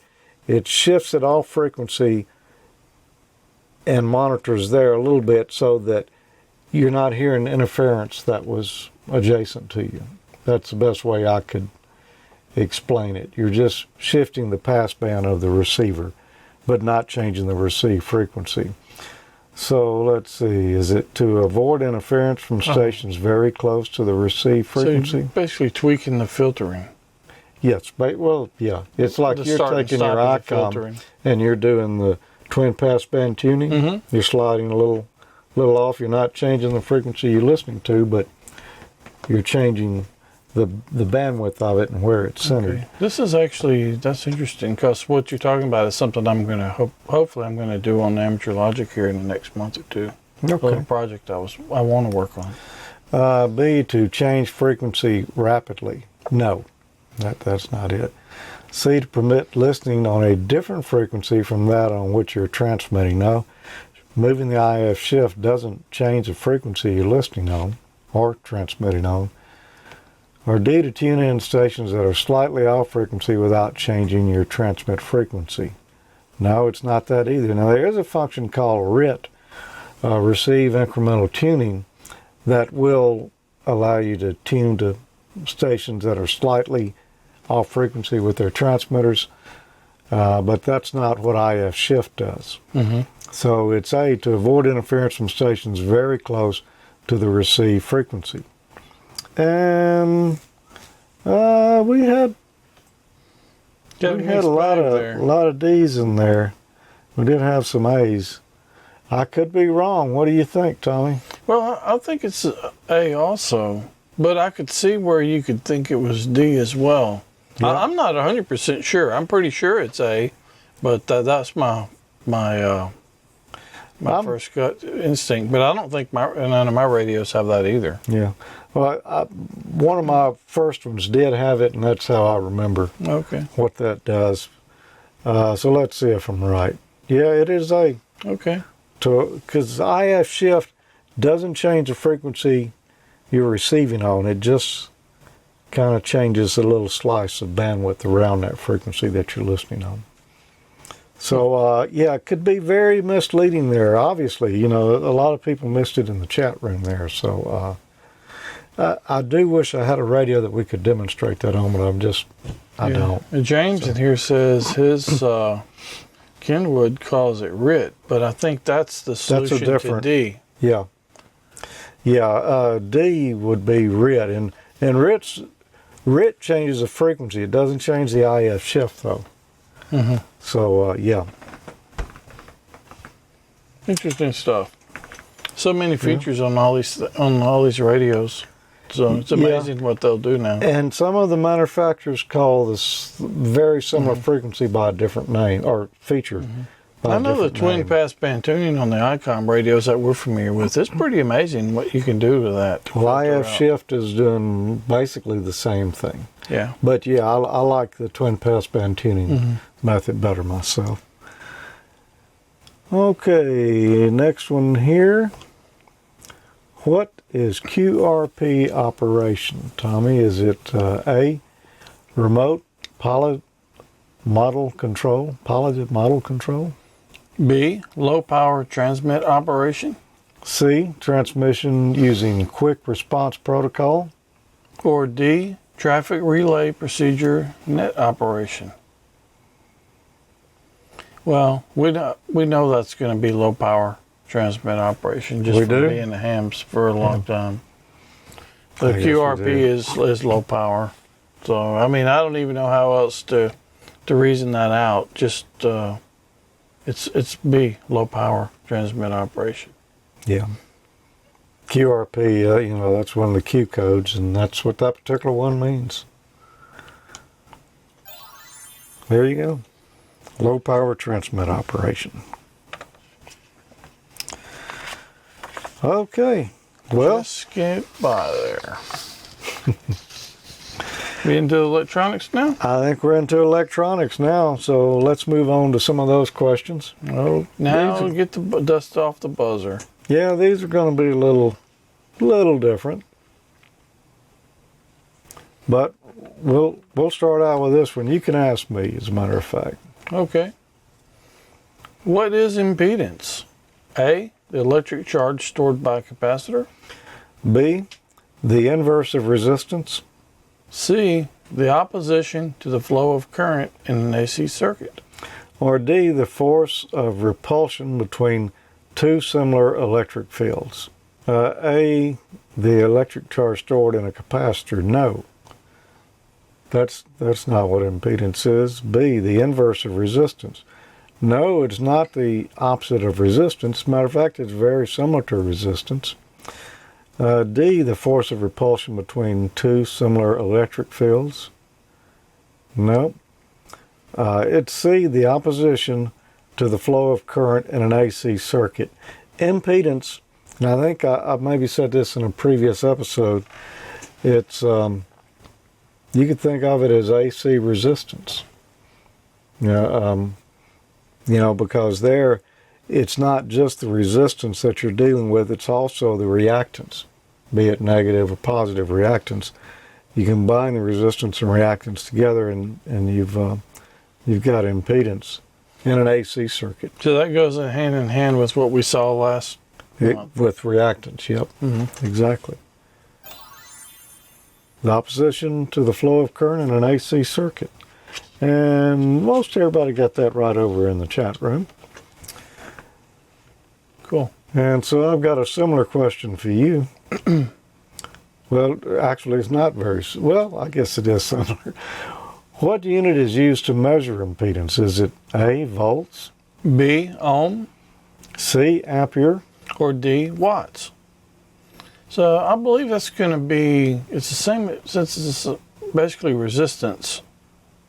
it shifts it off frequency and monitors there a little bit so that you're not hearing interference that was adjacent to you. That's the best way I could explain it. You're just shifting the passband of the receiver, but not changing the receive frequency. So let's see, is it to avoid interference from stations very close to the receive frequency? So you're basically tweaking the filtering. Yes, well, yeah. It's like you're taking your Icom and you're doing the twin passband tuning. Mm-hmm. You're sliding a little off. You're not changing the frequency you're listening to, but you're changing the bandwidth of it and where it's centered. Okay. This is that's interesting, because what you're talking about is something I'm going to hopefully I'm going to do on Amateur Logic here in the next month or two. Okay. A little project I want to work on. B, to change frequency rapidly. No, that's not it. C, to permit listening on a different frequency from that on which you're transmitting. No, moving the IF shift doesn't change the frequency you're listening on or transmitting on. Or D, to tune in stations that are slightly off frequency without changing your transmit frequency. No, it's not that either. Now, there is a function called RIT, Receive Incremental Tuning, that will allow you to tune to stations that are slightly off frequency with their transmitters, but that's not what IF shift does. Mm-hmm. So it's A, to avoid interference from stations very close to the receive frequency. And we had a lot of D's in there. We did have some A's. I could be wrong. What do you think, Tommy? Well, I think it's A also, but I could see where you could think it was D as well. Yeah. I'm not 100% sure. I'm pretty sure it's A, but that's my first gut instinct. But I don't think none of my radios have that either. Yeah. Well, one of my first ones did have it, and that's how I remember what that does. So let's see if I'm right. Yeah, it is A. Okay. Because IF shift doesn't change the frequency you're receiving on. It just kind of changes a little slice of bandwidth around that frequency that you're listening on. So, it could be very misleading there. Obviously, a lot of people missed it in the chat room there. So, I do wish I had a radio that we could demonstrate that on, but I don't. And James in here says his Kenwood calls it RIT, but I think that's the solution to D. Yeah. Yeah, D would be RIT, and RIT changes the frequency. It doesn't change the IF shift, though. Mm-hmm. So, yeah. Interesting stuff. So many features on all these radios. So it's amazing what they'll do now. And some of the manufacturers call this very similar frequency by a different name or feature. Mm-hmm. I know the twin passband tuning on the Icom radios that we're familiar with. It's pretty amazing what you can do with that. Well, IF shift is doing basically the same thing. Yeah. But I like the twin passband tuning method better myself. Okay, next one here. What is QRP operation, Tommy? Is it A, remote pilot model control, piloted model control? B, low power transmit operation? C, transmission using quick response protocol? Or D, traffic relay procedure net operation? Well, we know that's going to be low power transmit operation just from being the hams for a long time. The QRP is low power. So, I don't even know how else to reason that out. Just, it's B, low power transmit operation. Yeah. QRP, that's one of the Q codes, and that's what that particular one means. There you go. Low power transmit operation. Okay. Well, just get by there. We into electronics now? I think we're into electronics now, so let's move on to some of those questions. Oh, now we'll get the dust off the buzzer. Yeah, these are going to be a little different. But we'll start out with this one. You can ask me, as a matter of fact. Okay. What is impedance? A, the electric charge stored by a capacitor. B, the inverse of resistance. C, the opposition to the flow of current in an AC circuit. Or D, the force of repulsion between two similar electric fields. A, the electric charge stored in a capacitor. No. That's not what impedance is. B, the inverse of resistance. No, it's not the opposite of resistance. Matter of fact, it's very similar to resistance. D, the force of repulsion between two similar electric fields. No. It's C, the opposition to the flow of current in an AC circuit. Impedance, and I think I maybe said this in a previous episode, it's, you could think of it as AC resistance. Because there, it's not just the resistance that you're dealing with, it's also the reactance, be it negative or positive reactance. You combine the resistance and reactance together, and you've got impedance in an AC circuit. So that goes hand in hand with what we saw last month. With reactance, yep. Mm-hmm. Exactly. The opposition to the flow of current in an AC circuit. And most everybody got that right over in the chat room. Cool. And so I've got a similar question for you. Well, actually, it's not very, well, I guess it is similar. What unit is used to measure impedance? Is it A, volts? B, ohm? C, ampere? Or D, watts? So I believe that's going to be, it's the same, since it's basically resistance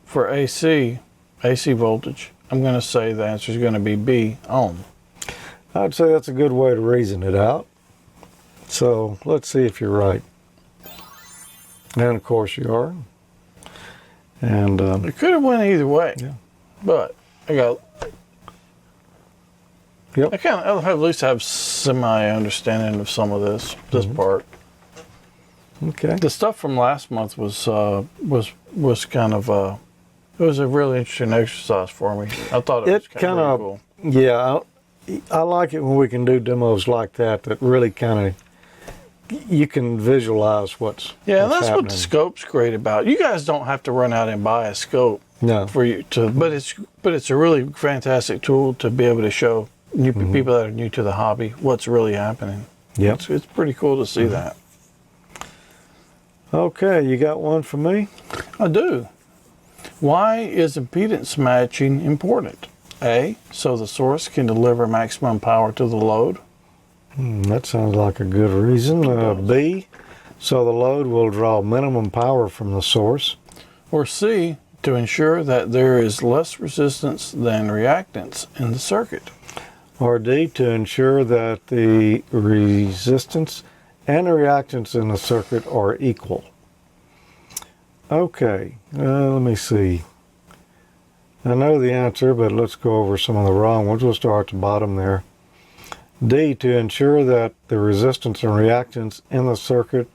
for AC voltage, I'm going to say the answer is going to be B, ohm. I'd say that's a good way to reason it out. So let's see if you're right. And of course you are. And it could have went either way. Yeah. But I got. Yep. I'll at least have semi understanding of some of this part. Okay. The stuff from last month was kind of it was a really interesting exercise for me. I thought it was kind of cool. Yeah, I like it when we can do demos like that really kind of, you can visualize what's that's happening. what the scope's great about. You guys don't have to run out and buy a scope for you to, but it's a really fantastic tool to be able to show new people that are new to the hobby what's really happening. Yeah, it's pretty cool to see that. Okay, you got one for me? I do. Why is impedance matching important? A, so the source can deliver maximum power to the load. That sounds like a good reason. B, so the load will draw minimum power from the source. Or C, to ensure that there is less resistance than reactance in the circuit. Or D, to ensure that the resistance and the reactance in the circuit are equal. Okay, let me see. I know the answer, but let's go over some of the wrong ones. We'll start at the bottom there. D, to ensure that the resistance and reactance in the circuit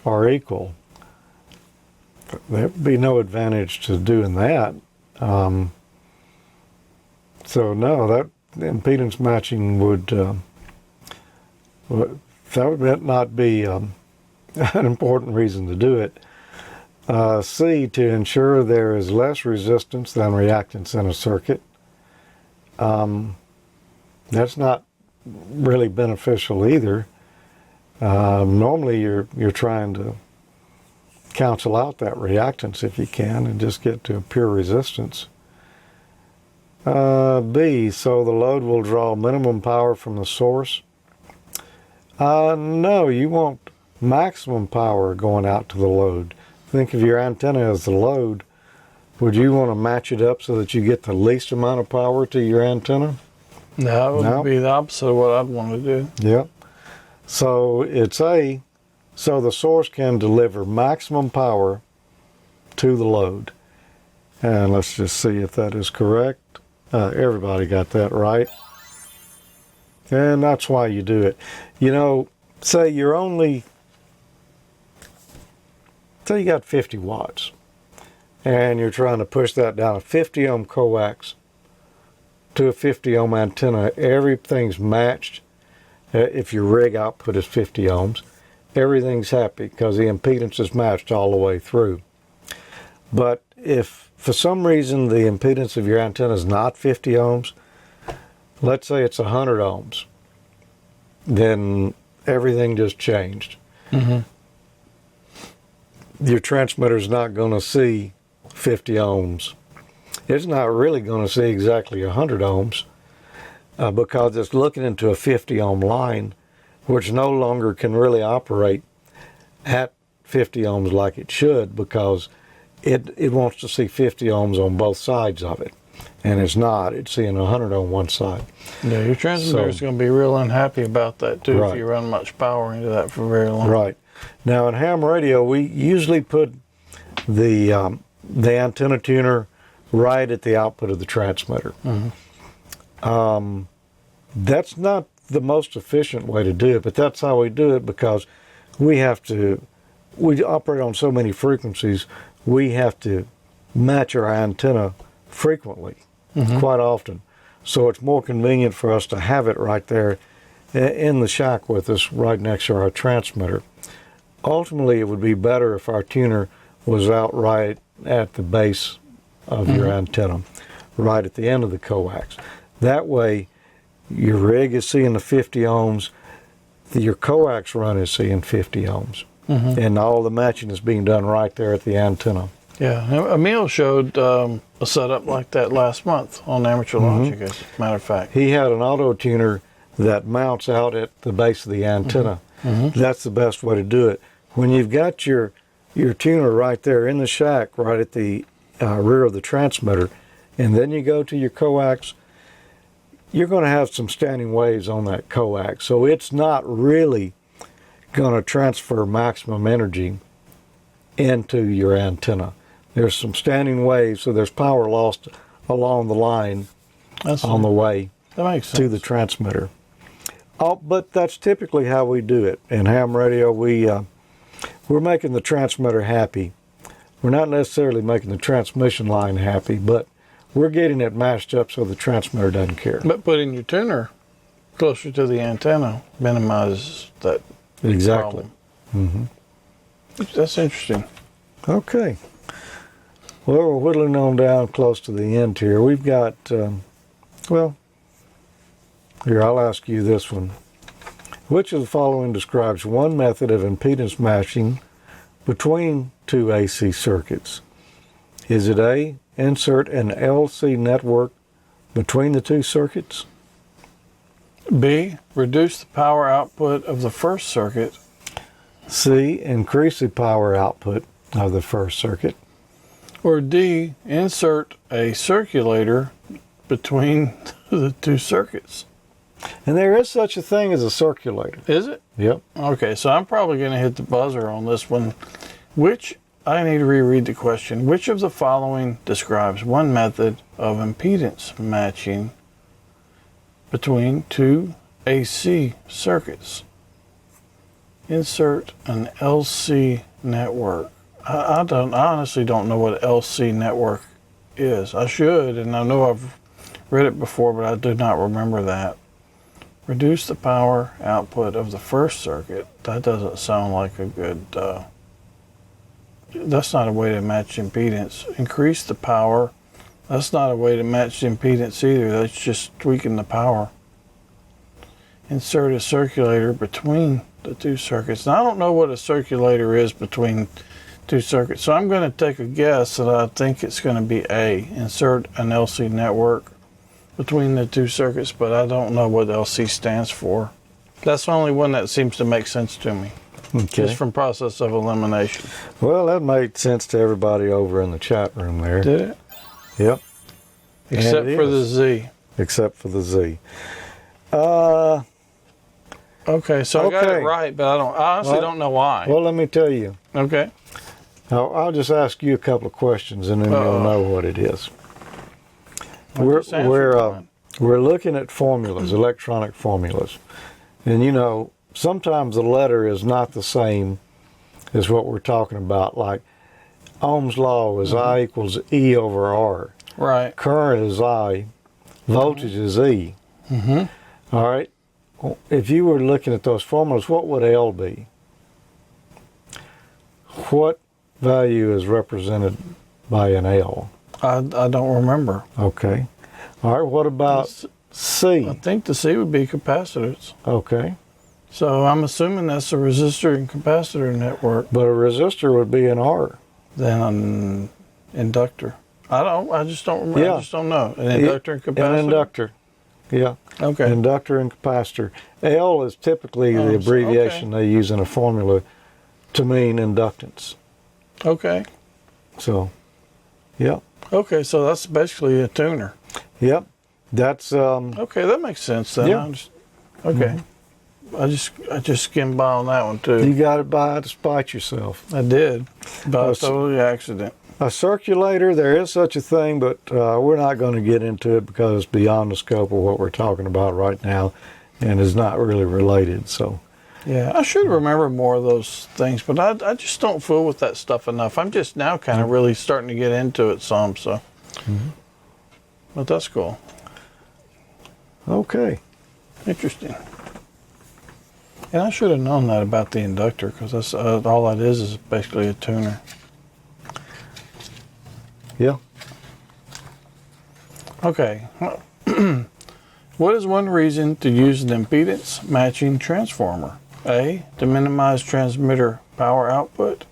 are equal. There'd be no advantage to doing that. So no, that impedance matching would not be an important reason to do it. C, to ensure there is less resistance than reactance in a circuit. That's not really beneficial either. Normally you're trying to cancel out that reactance if you can and just get to a pure resistance. B, so the load will draw minimum power from the source. No, you want maximum power going out to the load. Think of your antenna as the load. Would you want to match it up so that you get the least amount of power to your antenna? No, that would be the opposite of what I'd want to do. Yep. So it's A, so the source can deliver maximum power to the load. And let's just see if that is correct. Everybody got that right. And that's why you do it. You know, say you got 50 watts and you're trying to push that down a 50 ohm coax to a 50 ohm antenna. Everything's matched. If your rig output is 50 ohms, everything's happy because the impedance is matched all the way through. But if for some reason the impedance of your antenna is not 50 ohms, let's say it's 100 ohms, then everything just changed. Mm-hmm. Your transmitter is not going to see 50 ohms. It's not really going to see exactly 100 ohms because it's looking into a 50 ohm line, which no longer can really operate at 50 ohms like it should, because it wants to see 50 ohms on both sides of it. And it's not. It's seeing 100 on one side. Yeah, your transmitter is going to be real unhappy about that, too, if you run much power into that for very long. Right. Now, in ham radio, we usually put the antenna tuner right at the output of the transmitter. Mm-hmm. That's not the most efficient way to do it, but that's how we do it because we operate on so many frequencies, we have to match our antenna frequently, quite often. So it's more convenient for us to have it right there in the shack with us, right next to our transmitter. Ultimately, it would be better if our tuner was out right at the base of your antenna, right at the end of the coax. That way, your rig is seeing the 50 ohms, your coax run is seeing 50 ohms, and all the matching is being done right there at the antenna. Yeah, Emil showed a setup like that last month on AmateurLogic, as a matter of fact. He had an auto tuner that mounts out at the base of the antenna. That's the best way to do it. When you've got your tuner right there in the shack, right at the rear of the transmitter, and then you go to your coax, you're going to have some standing waves on that coax. So it's not really going to transfer maximum energy into your antenna. There's some standing waves, so there's power lost along the line on the way to the transmitter. But that's typically how we do it. In ham radio, we're making the transmitter happy. We're not necessarily making the transmission line happy, but we're getting it matched up so the transmitter doesn't care. But putting your tuner closer to the antenna minimizes that Exactly. problem. That's interesting. Okay. Well, we're whittling on down close to the end here. We've got, here, I'll ask you this one. Which of the following describes one method of impedance matching between two AC circuits? Is it A, insert an LC network between the two circuits? B, reduce the power output of the first circuit. C, increase the power output of the first circuit. Or D, insert a circulator between the two circuits. And there is such a thing as a circulator. Is it? Yep. Okay, so I'm probably going to hit the buzzer on this one. I need to reread the question. Which of the following describes one method of impedance matching between two AC circuits? Insert an LC network. I honestly don't know what LC network is. I should, and I know I've read it before, but I do not remember that. Reduce the power output of the first circuit. That doesn't sound like a good, that's not a way to match impedance. Increase the power. That's not a way to match the impedance either. That's just tweaking the power. Insert a circulator between the two circuits. Now, I don't know what a circulator is between two circuits, so I'm going to take a guess that I think it's going to be A. Insert an LC network between the two circuits, but I don't know what LC stands for. That's the only one that seems to make sense to me. Okay. Just from process of elimination. Well, that made sense to everybody over in the chat room there. Did it? Yep. Except for the Z. Except for the Z. Okay, so I got it right, but I honestly don't know why. Well, let me tell you. Okay. I'll just ask you a couple of questions, and then you'll know what it is. We're looking at formulas, electronic formulas. And, you know, sometimes the letter is not the same as what we're talking about. Like Ohm's law is I equals E over R. Right. Current is I. Voltage is E. All right. If you were looking at those formulas, what would L be? What value is represented by an L? I don't remember. Okay. All right, what about C? I think the C would be capacitance. Okay. So I'm assuming that's a resistor and capacitor network. But a resistor would be an R. Then an inductor. I just don't remember. Yeah. I just don't know. An inductor and capacitor? An inductor. Yeah. Okay. Inductor and capacitor. L is typically the abbreviation they use in a formula to mean inductance. Okay. So, yep. Okay, so that's basically a tuner. Yep. That's okay, that makes sense then. Yeah. Okay. I just skimmed by on that one too. You got it by to spite yourself. I did. By totally accident. A circulator, there is such a thing, but we're not going to get into it because it's beyond the scope of what we're talking about right now and is not really related. So, yeah, I should remember more of those things, but I just don't fool with that stuff enough. I'm just now kind of really starting to get into it some, so. But that's cool. Okay. Interesting. And I should have known that about the inductor because that's all that is basically a tuner. Yeah. Okay. What is one reason to use an impedance matching transformer? A, to minimize transmitter power output.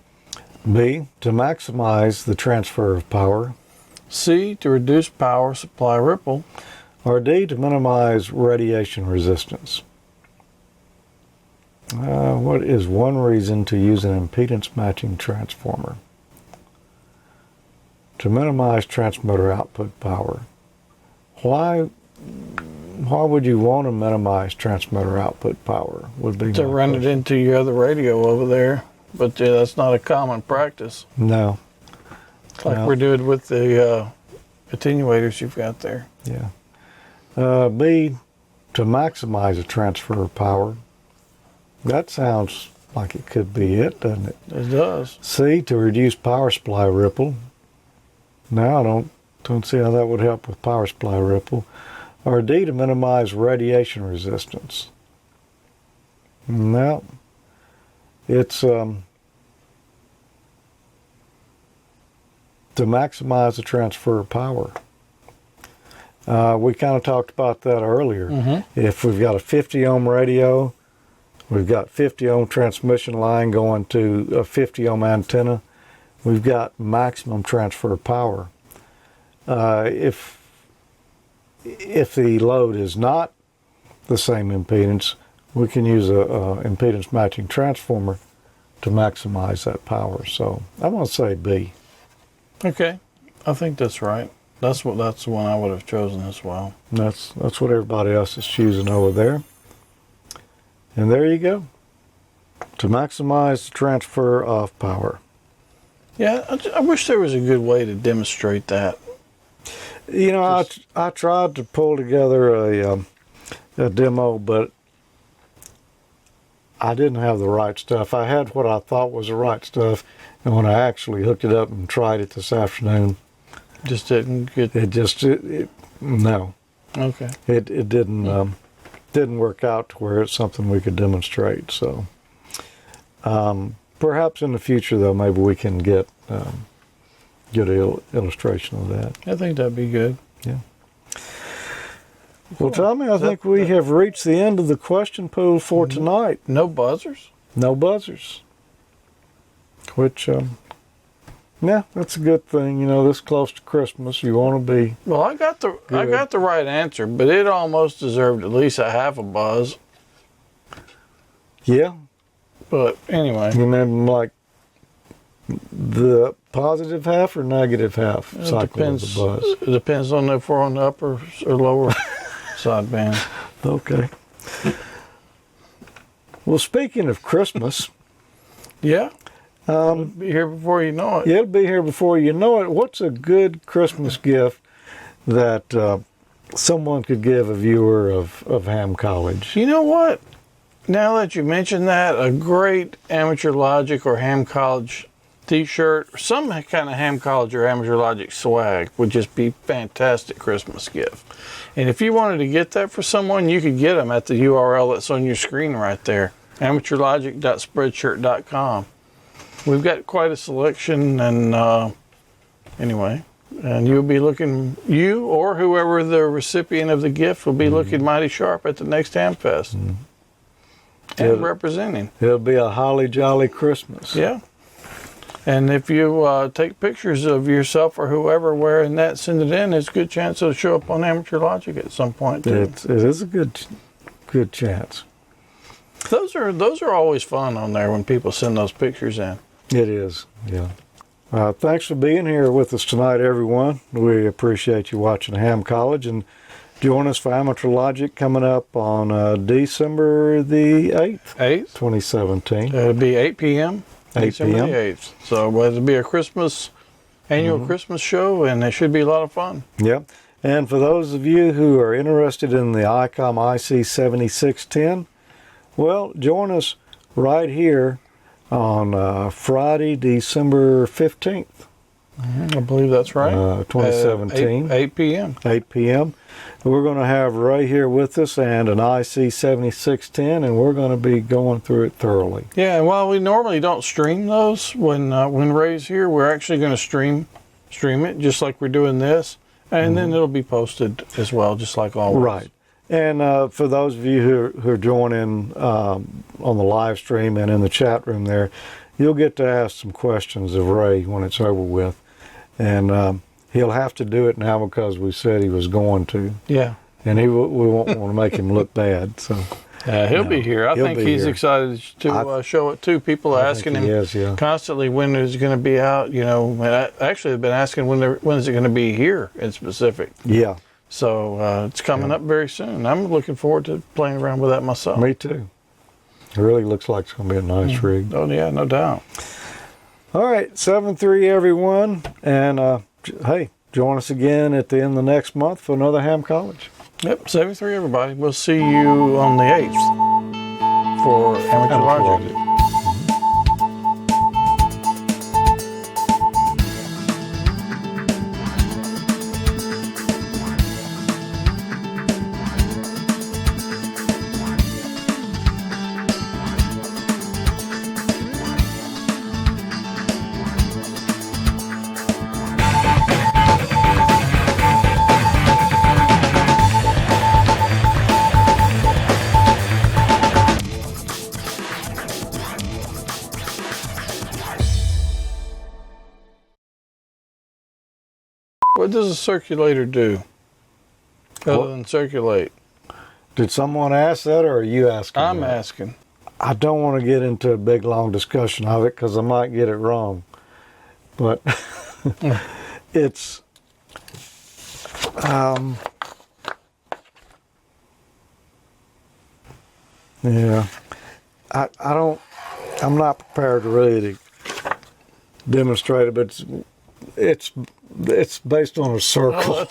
B, to maximize the transfer of power. C, to reduce power supply ripple. Or D, to minimize radiation resistance. What is one reason to use an impedance matching transformer? To minimize transmitter output power. Why would you want to minimize transmitter output power? Would be to run it into your other radio over there, but that's not a common practice. No. Like we're doing with the attenuators you've got there. Yeah. B, to maximize the transfer of power. That sounds like it could be it, doesn't it? It does. C, to reduce power supply ripple. Now I don't see how that would help with power supply ripple. Or D, to minimize radiation resistance. No, it's to maximize the transfer of power. We kind of talked about that earlier. If we've got a 50 ohm radio, we've got 50 ohm transmission line going to a 50 ohm antenna, we've got maximum transfer power. If the load is not the same impedance, we can use a impedance matching transformer to maximize that power. So I'm going to say B. Okay, I think that's right. That's the one I would have chosen as well. That's what everybody else is choosing over there. And there you go. To maximize the transfer of power. Yeah, I wish there was a good way to demonstrate that. You know, I tried to pull together a demo, but I didn't have the right stuff. I had what I thought was the right stuff, and when I actually hooked it up and tried it this afternoon, just didn't get. No. Okay. It didn't work out to where it's something we could demonstrate. So perhaps in the future, though, maybe we can get good illustration of that. I think that'd be good. Yeah. Well, Tommy, I think we have reached the end of the question pool for tonight. No buzzers? No buzzers. Which, yeah, that's a good thing. You know, this close to Christmas, you want to be. Well, I got the right answer, but it almost deserved at least a half a buzz. Yeah. But anyway. You mean like the positive half or negative half cycle of the buzz? It depends on if we're on the upper or lower sideband. Okay. Well, speaking of Christmas. Yeah. It'll be here before you know it. Yeah, it'll be here before you know it. What's a good Christmas gift that someone could give a viewer of Ham College? You know what? Now that you mention that, a great Amateur Logic or Ham College t-shirt, or some kind of Ham College or Amateur Logic swag would just be fantastic Christmas gift. And if you wanted to get that for someone, you could get them at the URL that's on your screen right there, AmateurLogic.Spreadshirt.com. We've got quite a selection, and anyway. And you or whoever the recipient of the gift will be looking mighty sharp at the next Hamfest. And representing. It'll be a holly jolly Christmas. Yeah. And if you take pictures of yourself or whoever wearing that, send it in, there's a good chance it'll show up on Amateur Logic at some point too. It is a good chance. Those are always fun on there when people send those pictures in. It is, yeah. Thanks for being here with us tonight, everyone. We appreciate you watching Ham College, and join us for Amateur Logic coming up on December the 8th, 2017. It'll be 8 p.m. 8 December p.m. the 8th. So it'll be a annual Christmas show, and it should be a lot of fun. Yep. And for those of you who are interested in the Icom IC7610, well, join us right here on Friday, December 15th. I believe that's right. 2017. 8 p.m. 8 p.m. We're going to have Ray here with us and an IC7610, and we're going to be going through it thoroughly. Yeah, and while we normally don't stream those when Ray's here, we're actually going to stream it just like we're doing this, and then it'll be posted as well, just like always. Right. And for those of you who are joining on the live stream and in the chat room there, you'll get to ask some questions of Ray when it's over with. And he'll have to do it now because we said he was going to. Yeah. And we won't want to make him look bad. So he'll be here. I think he's excited to show it too. People are asking him constantly when it's going to be out. You know, and actually they've been asking when is it going to be here in specific. Yeah. So it's coming up very soon. I'm looking forward to playing around with that myself. Me too. It really looks like it's going to be a nice rig. Oh, yeah, no doubt. All right, 7-3, everyone. And, hey, join us again at the end of the next month for another Ham College. Yep, 7-3, everybody. We'll see you on the 8th for Amateur Logic. What does a circulator do other than circulate? Did someone ask that, or are you asking? I'm asking. I don't want to get into a big, long discussion of it because I might get it wrong. But it's... yeah. I'm not prepared to really demonstrate it, but it's based on a circle. Oh,